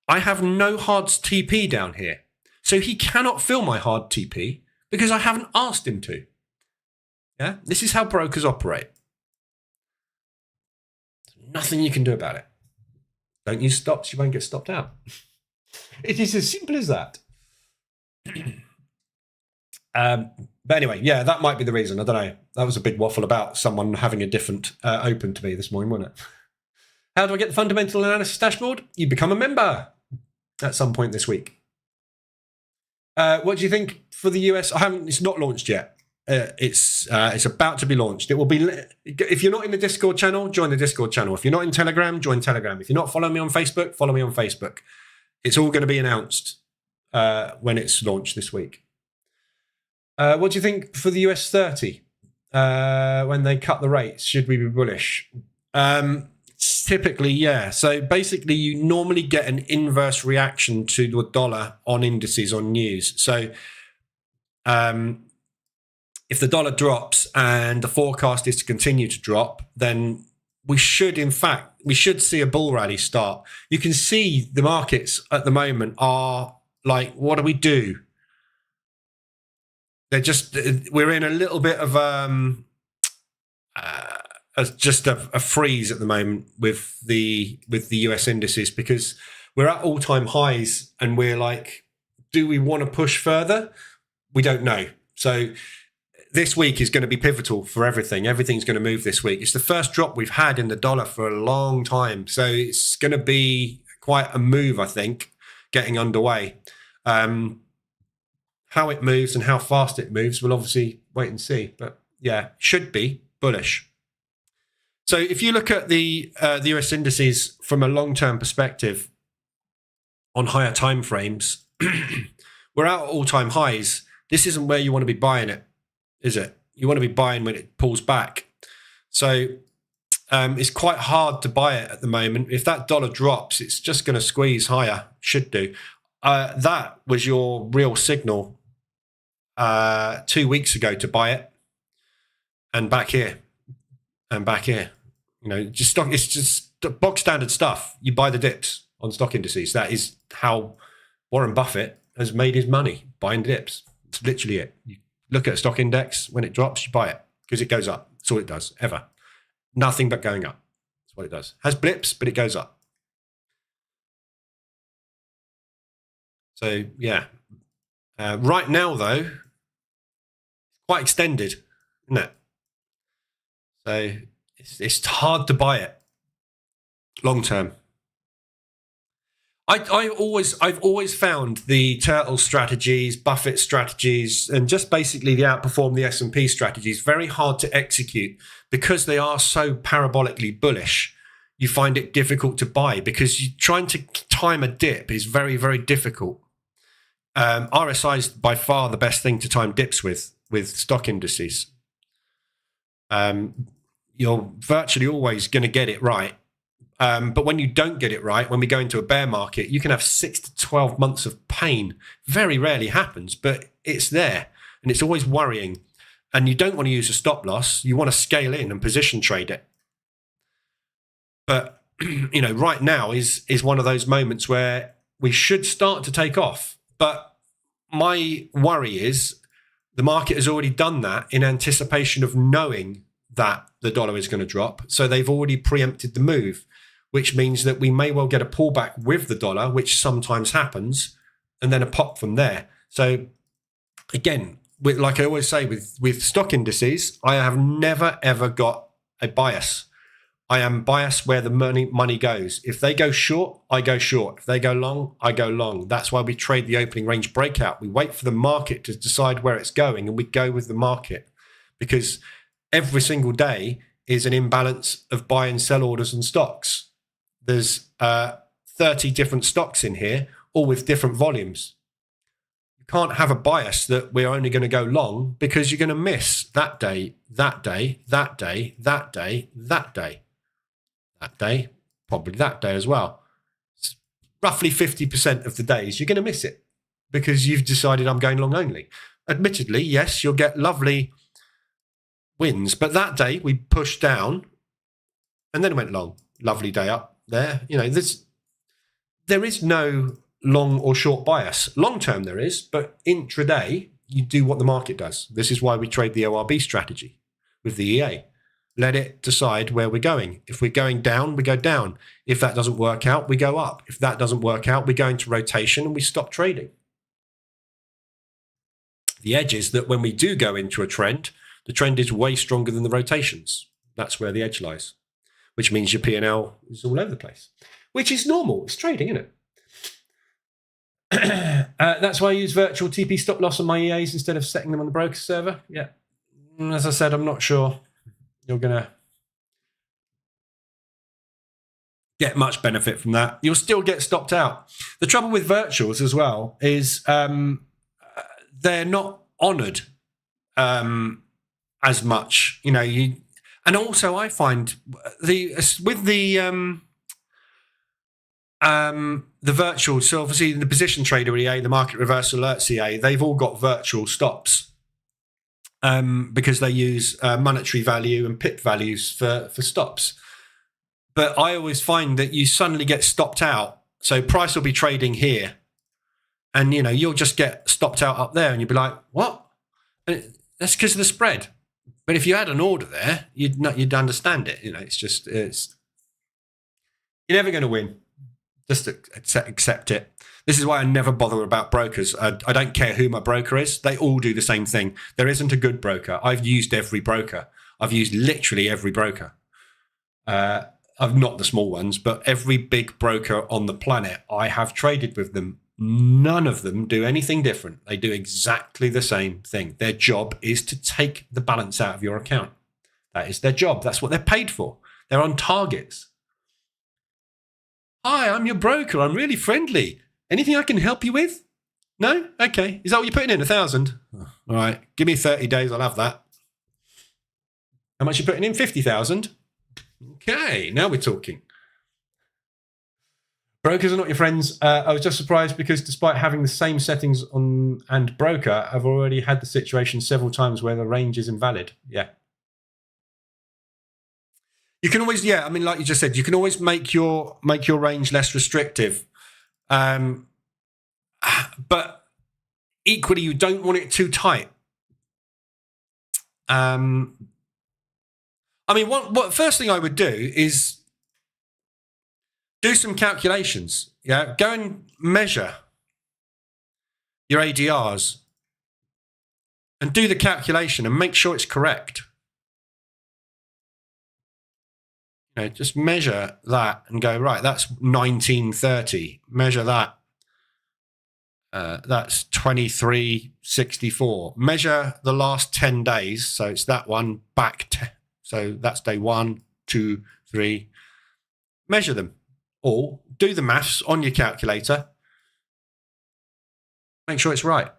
I have no hard TP down here. So he cannot fill my hard TP because I haven't asked him to. Yeah, this is how brokers operate. There's nothing you can do about it. Don't use stops, you won't get stopped out. It is as simple as that. But anyway, yeah, that might be the reason. I don't know. That was a big waffle about someone having a different open to me this morning, wasn't it? How do I get the fundamental analysis dashboard? You become a member at some point this week. What do you think for the US? It's not launched yet. It's about to be launched. It will be. If you're not in the Discord channel, join the Discord channel. If you're not in Telegram, join Telegram. If you're not following me on Facebook, follow me on Facebook. It's all going to be announced when it's launched this week. What do you think for the US 30 when they cut the rates? Should we be bullish? Typically, yeah. So basically, you normally get an inverse reaction to the dollar on indices on news. So if the dollar drops and the forecast is to continue to drop, then we should see a bull rally start. You can see the markets at the moment are like, what do we do? We're in a little bit of just a freeze at the moment with the US indices because we're at all-time highs and we're like, do we want to push further? We don't know. So this week is going to be pivotal for everything. Everything's going to move this week. It's the first drop we've had in the dollar for a long time. So it's going to be quite a move, I think, getting underway. How it moves and how fast it moves, we'll obviously wait and see. But yeah, should be bullish. So if you look at the US indices from a long-term perspective on higher time frames, we're out at all-time highs. This isn't where you want to be buying it, is it? You want to be buying when it pulls back. So it's quite hard to buy it at the moment. If that dollar drops, it's just going to squeeze higher, should do. That was your real signal 2 weeks ago to buy it, and back here, and back here. You know, it's just box standard stuff. You buy the dips on stock indices. That is how Warren Buffett has made his money, buying dips. It's literally it. You look at a stock index, when it drops, you buy it because it goes up. That's all it does, ever. Nothing but going up. That's what it does. Has blips, but it goes up. So, yeah. Right now, though, quite extended, isn't it? So it's hard to buy it long term. I've always found the turtle strategies, Buffett strategies, and just basically the outperform the S&P strategies very hard to execute because they are so parabolically bullish. You find it difficult to buy because trying to time a dip is very, very difficult. RSI is by far the best thing to time dips with stock indices. You're virtually always going to get it right. But when you don't get it right, when we go into a bear market, you can have 6 to 12 months of pain. Very rarely happens, but it's there and it's always worrying. And you don't want to use a stop loss. You want to scale in and position trade it. But, you know, right now is one of those moments where we should start to take off. But my worry is the market has already done that in anticipation of knowing that the dollar is going to drop. So they've already preempted the move, which means that we may well get a pullback with the dollar, which sometimes happens, and then a pop from there. So again, like I always say with stock indices, I have never, ever got a bias. I am biased where the money goes. If they go short, I go short. If they go long, I go long. That's why we trade the opening range breakout. We wait for the market to decide where it's going, and we go with the market, because every single day is an imbalance of buy and sell orders and stocks. There's 30 different stocks in here, all with different volumes. You can't have a bias that we're only going to go long, because you're going to miss that day, that day, that day, that day, that day, that day, probably that day as well. It's roughly 50% of the days you're going to miss it because you've decided I'm going long only. Admittedly, yes, you'll get lovely wins, but that day we pushed down and then went long. Lovely day up there. You know, there is no long or short bias. Long term there is, but intraday you do what the market does. This is why we trade the ORB strategy with the EA. Let it decide where we're going. If we're going down, we go down. If that doesn't work out, we go up. If that doesn't work out, we go into rotation and we stop trading. The edge is that when we do go into a trend, the trend is way stronger than the rotations. That's where the edge lies, which means your P&L is all over the place, which is normal. It's trading, isn't it? That's why I use virtual TP stop loss on my EAs instead of setting them on the broker server. Yeah. As I said, I'm not sure you're going to get much benefit from that. You'll still get stopped out. The trouble with virtuals as well is they're not honored as much, you know. And also I find with the virtual, so obviously the position trader EA, the market reversal alerts EA, they've all got virtual stops because they use monetary value and pip values for stops. But I always find that you suddenly get stopped out. So price will be trading here, and you know, you'll just get stopped out up there, and you'll be like, what? And that's because of the spread. But if you had an order there, you'd understand it. You know, you're never going to win. Just accept it. This is why I never bother about brokers. I don't care who my broker is. They all do the same thing. There isn't a good broker. I've used every broker. I've used literally every broker. I've not the small ones, but every big broker on the planet, I have traded with them. None of them do anything different. They do exactly the same thing. Their job is to take the balance out of your account. That is their job. That's what they're paid for. They're on targets. Hi, I'm your broker. I'm really friendly. Anything I can help you with? No? Okay. Is that what you're putting in? 1,000? All right. Give me 30 days. I'll have that. How much are you putting in? 50,000? Okay. Now we're talking. Brokers are not your friends. I was just surprised because despite having the same settings on and broker, I've already had the situation several times where the range is invalid. Yeah. You can always, yeah, I mean, like you just said, you can always make your range less restrictive. But equally, you don't want it too tight. I mean, what first thing I would do is do some calculations. Yeah, go and measure your ADRs and do the calculation and make sure it's correct. Just measure that and go, right, that's 1930. Measure that. That's 2364. Measure the last 10 days. So it's that one back. So that's day 1, 2, 3. Measure them all. Do the maths on your calculator. Make sure it's right.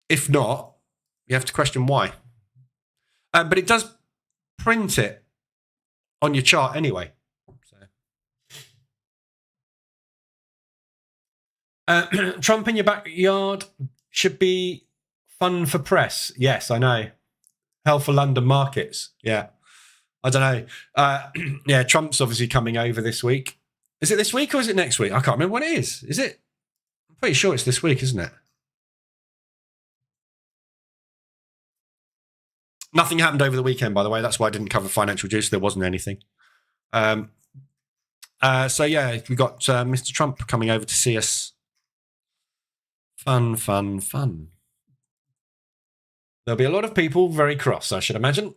If not, you have to question why. But it does print it on your chart anyway. Trump in your backyard should be fun for press. Yes, I know. Hell for London markets. Yeah. I don't know. Yeah, Trump's obviously coming over this week. Is it this week or is it next week? I can't remember when it is. Is it? I'm pretty sure it's this week, isn't it? Nothing happened over the weekend, by the way. That's why I didn't cover financial juice. There wasn't anything. So, yeah, we got Mr. Trump coming over to see us. Fun. There'll be a lot of people very cross, I should imagine.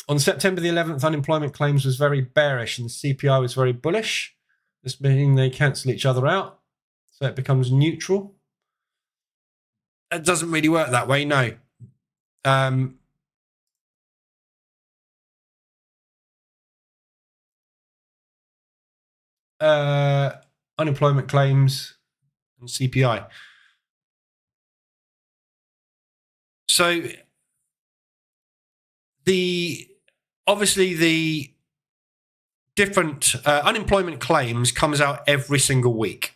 On September the 11th, unemployment claims was very bearish and the CPI was very bullish. This meaning they cancel each other out, so it becomes neutral. It doesn't really work that way, no. Unemployment claims and CPI. So obviously the different unemployment claims comes out every single week,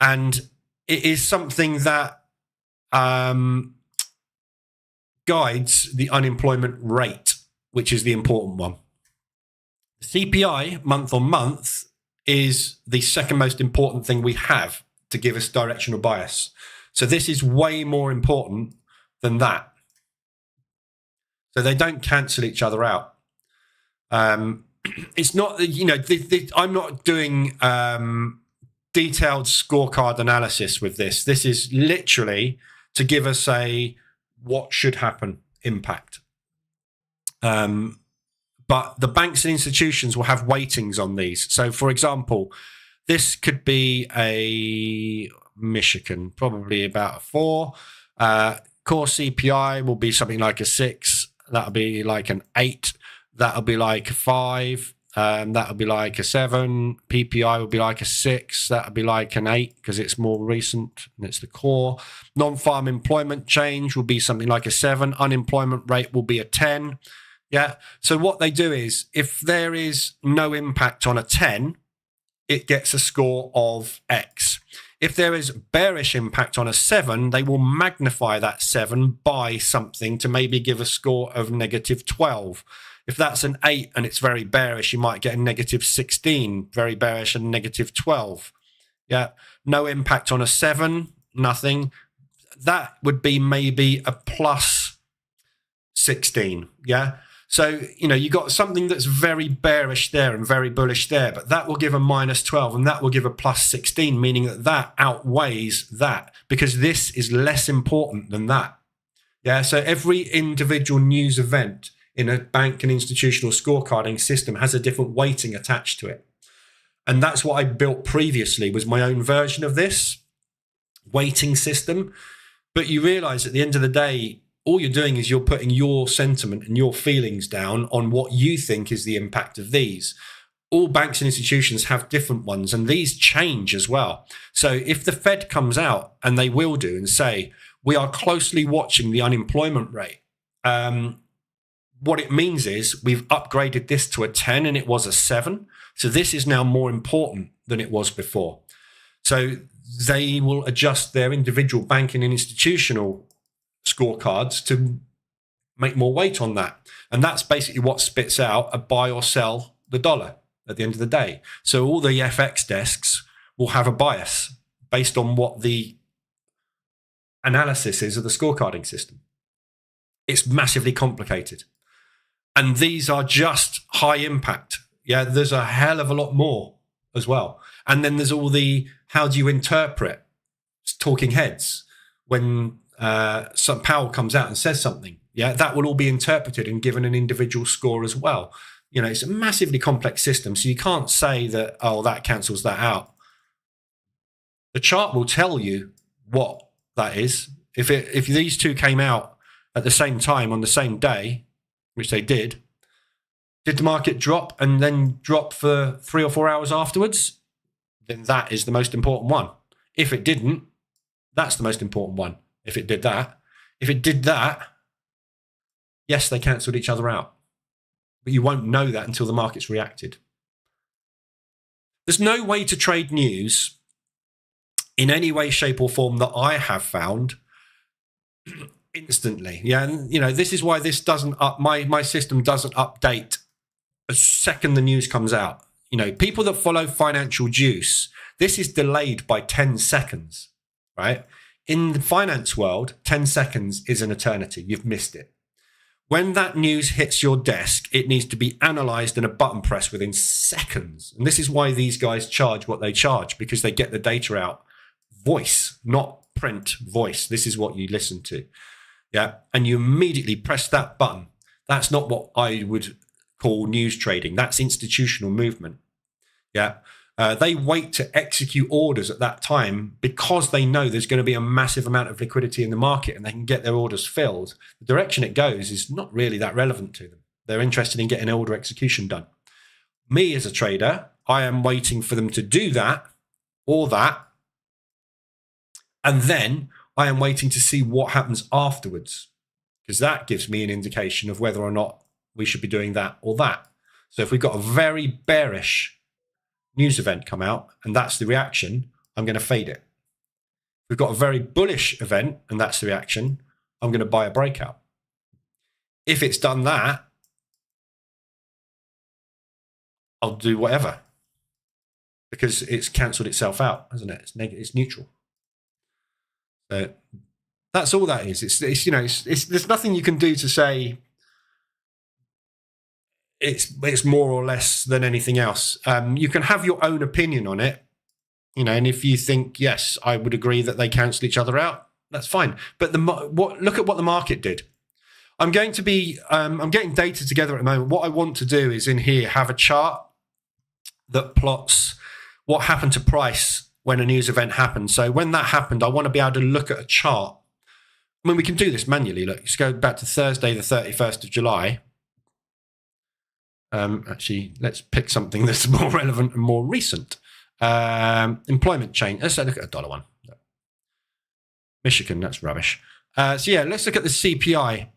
and it is something that guides the unemployment rate, which is the important one. CPI month on month is the second most important thing we have to give us directional bias. So this is way more important than that. So they don't cancel each other out. It's not, I'm not doing detailed scorecard analysis with this. This is literally to give us a what should happen impact. But the banks and institutions will have weightings on these. So, for example, this could be a Michigan, probably about a 4. Core CPI will be something like a 6. That'll be like an 8. That'll be like a 5. That'll be like a 7. PPI will be like a 6. That'll be like an 8 because it's more recent and it's the core. Non-farm employment change will be something like a 7. Unemployment rate will be a 10. Yeah. So what they do is if there is no impact on a 10, it gets a score of X. If there is bearish impact on a 7, they will magnify that 7 by something to maybe give a score of -12. If that's an 8 and it's very bearish, you might get a -16, very bearish, and -12. Yeah. No impact on a 7, nothing. That would be maybe a +16. Yeah. So, you got something that's very bearish there and very bullish there, but that will give a -12 and that will give a +16, meaning that outweighs that because this is less important than that. Yeah. So every individual news event in a bank and institutional scorecarding system has a different weighting attached to it. And that's what I built previously, was my own version of this weighting system. But you realize at the end of the day, all you're doing is you're putting your sentiment and your feelings down on what you think is the impact of these. All banks and institutions have different ones, and these change as well. So if the Fed comes out, and they will do, and say, we are closely watching the unemployment rate, what it means is we've upgraded this to a 10 and it was a 7. So this is now more important than it was before. So they will adjust their individual banking and institutional scorecards to make more weight on that. And that's basically what spits out a buy or sell the dollar at the end of the day. So all the FX desks will have a bias based on what the analysis is of the scorecarding system. It's massively complicated. And these are just high impact. Yeah, there's a hell of a lot more as well. And then there's all the, how do you interpret talking heads when some Powell comes out and says something? Yeah, that will all be interpreted and given an individual score as well. It's a massively complex system. So you can't say that, oh, that cancels that out. The chart will tell you what that is. If these two came out at the same time on the same day, which they did the market drop and then drop for 3 or 4 hours afterwards? Then that is the most important one. If it didn't, that's the most important one. If it did that, yes, they cancelled each other out. But you won't know that until the market's reacted. There's no way to trade news in any way, shape, or form that I have found instantly. Yeah, and this is why this doesn't my system doesn't update a second the news comes out. People that follow Financial Juice, this is delayed by 10 seconds, right? In the finance world, 10 seconds is an eternity. You've missed it. When that news hits your desk, it needs to be analyzed and a button press within seconds. And this is why these guys charge what they charge, because they get the data out. Voice, not print, voice. This is what you listen to. Yeah. And you immediately press that button. That's not what I would call news trading. That's institutional movement. Yeah. They wait to execute orders at that time because they know there's going to be a massive amount of liquidity in the market and they can get their orders filled. The direction it goes is not really that relevant to them. They're interested in getting order execution done. Me as a trader, I am waiting for them to do that or that. And then I am waiting to see what happens afterwards, because that gives me an indication of whether or not we should be doing that or that. So if we've got a very bearish news event come out and that's the reaction, I'm going to fade it. If we've got a very bullish event and that's the reaction, I'm going to buy a breakout. If it's done that, I'll do whatever, because it's cancelled itself out, hasn't it? It's neutral. So that's all that is. It's there's nothing you can do to say it's more or less than anything else. You can have your own opinion on it, and if you think, yes, I would agree that they cancel each other out, that's fine. But look at what the market did. I'm getting data together at the moment. What I want to do is in here have a chart that plots what happened to price when a news event happened. So when that happened, I want to be able to look at a chart. I mean, we can do this manually. Look, let's go back to Thursday, the 31st of July. Actually, let's pick something that's more relevant and more recent. Employment change. Let's look at a dollar one. Michigan, that's rubbish. So yeah, let's look at the CPI,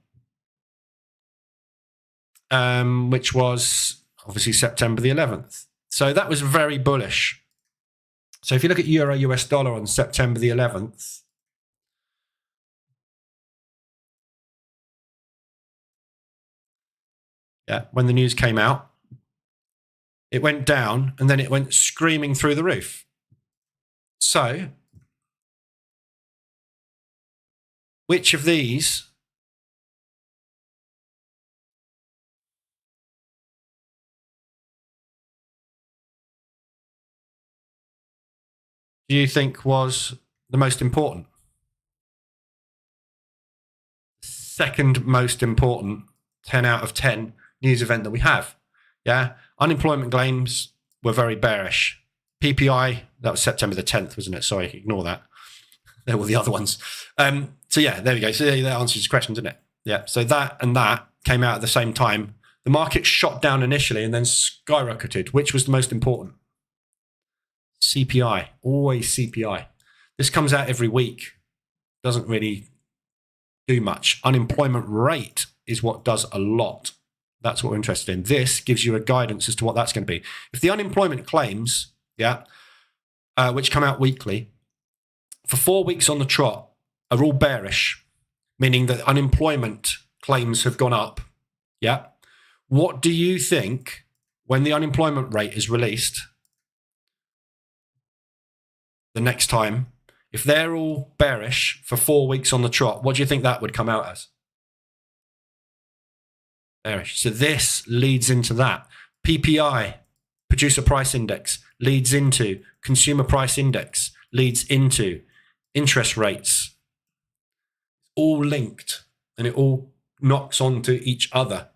which was obviously September the 11th. So that was very bullish. So if you look at Euro US dollar on September the 11th, yeah, when the news came out, it went down and then it went screaming through the roof. So which of these do you think was the most important? Second most important 10 out of 10 news event that we have. Yeah. Unemployment claims were very bearish. PPI, that was September the 10th, wasn't it? Sorry, ignore that. There were the other ones. So yeah, there we go. So that answers your question, didn't it? Yeah. So that and that came out at the same time. The market shot down initially and then skyrocketed. Which was the most important? CPI, always CPI. This comes out every week. Doesn't really do much. Unemployment rate is what does a lot. That's what we're interested in. This gives you a guidance as to what that's going to be. If the unemployment claims, which come out weekly, for 4 weeks on the trot are all bearish, meaning that unemployment claims have gone up. Yeah. What do you think when the unemployment rate is released the next time? If they're all bearish for 4 weeks on the trot, what do you think that would come out as? Bearish. So this leads into that. PPI, producer price index, leads into consumer price index, leads into interest rates. All linked and it all knocks onto each other.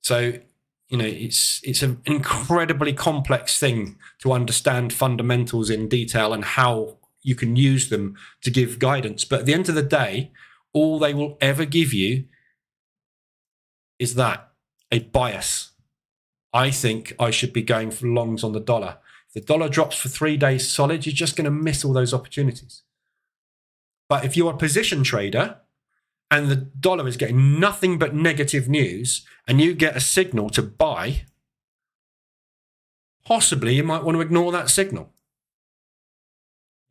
So, it's an incredibly complex thing to understand fundamentals in detail and how you can use them to give guidance. But at the end of the day, all they will ever give you is that, a bias. I think I should be going for longs on the dollar. If the dollar drops for 3 days solid, you're just going to miss all those opportunities. But if you're a position trader and the dollar is getting nothing but negative news and you get a signal to buy, possibly you might want to ignore that signal.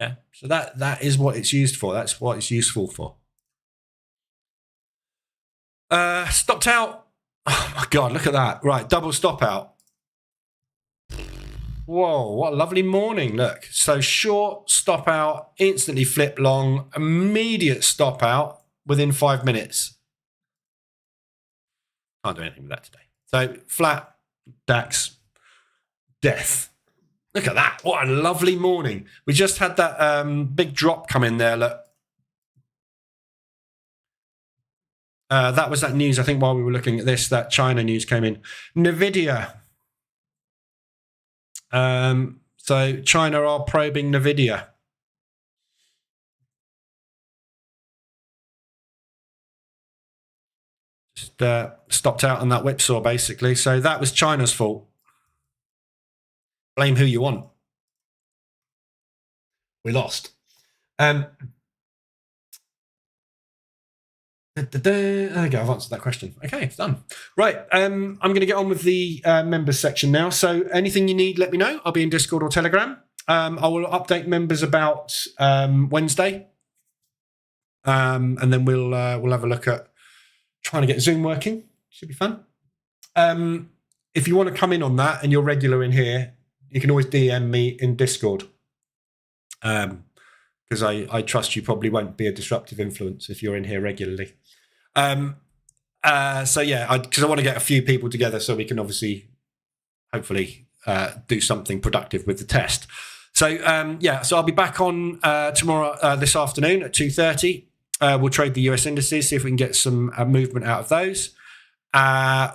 Yeah. So that is what it's used for. That's what it's useful for. Stopped out. Oh my God, look at that. Right, double stop out. Whoa, what a lovely morning. Look, so short, stop out, instantly flip long, immediate stop out within 5 minutes. Can't do anything with that today. So flat, DAX, death. Look at that. What a lovely morning. We just had that big drop come in there. Look. That was that news, I think, while we were looking at this, that China news came in. NVIDIA. So China are probing NVIDIA. Just stopped out on that whipsaw, basically. So that was China's fault. Blame who you want. We lost. There we go. I've answered that question. Okay, it's done. Right. I'm going to get on with the members section now. So anything you need, let me know. I'll be in Discord or Telegram. I will update members about Wednesday. And then we'll have a look at trying to get Zoom working. Should be fun. If you want to come in on that and you're regular in here, you can always DM me in Discord. Because I trust you probably won't be a disruptive influence if you're in here regularly. So yeah, because I want to get a few people together so we can obviously, hopefully, do something productive with the test. So yeah, so I'll be back on tomorrow, this afternoon at 2:30. We'll trade the US indices, see if we can get some movement out of those.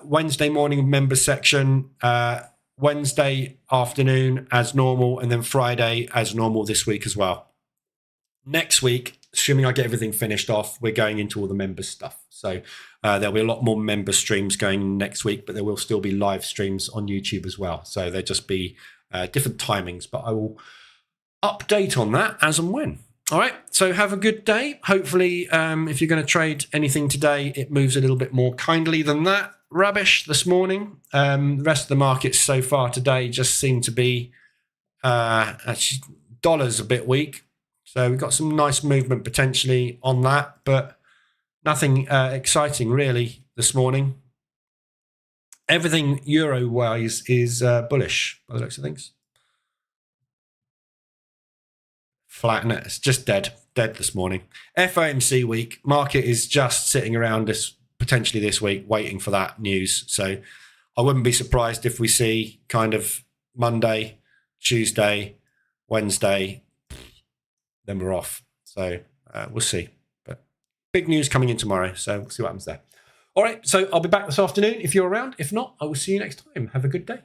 Wednesday morning members section, Wednesday afternoon as normal, and then Friday as normal this week as well. Next week, assuming I get everything finished off, we're going into all the members stuff. So there'll be a lot more member streams going next week, but there will still be live streams on YouTube as well. So there'll just be different timings, but I will update on that as and when. All right, so have a good day. Hopefully, if you're going to trade anything today, it moves a little bit more kindly than that rubbish this morning. The rest of the markets so far today just seem to be actually dollar's a bit weak. So we've got some nice movement potentially on that, but nothing exciting really this morning. Everything euro-wise is bullish by the looks of things. Flat, and it's just dead this morning. FOMC week, market is just sitting around potentially this week waiting for that news. So I wouldn't be surprised if we see kind of Monday, Tuesday, Wednesday, then we're off. So we'll see. But big news coming in tomorrow. So we'll see what happens there. All right. So I'll be back this afternoon if you're around. If not, I will see you next time. Have a good day.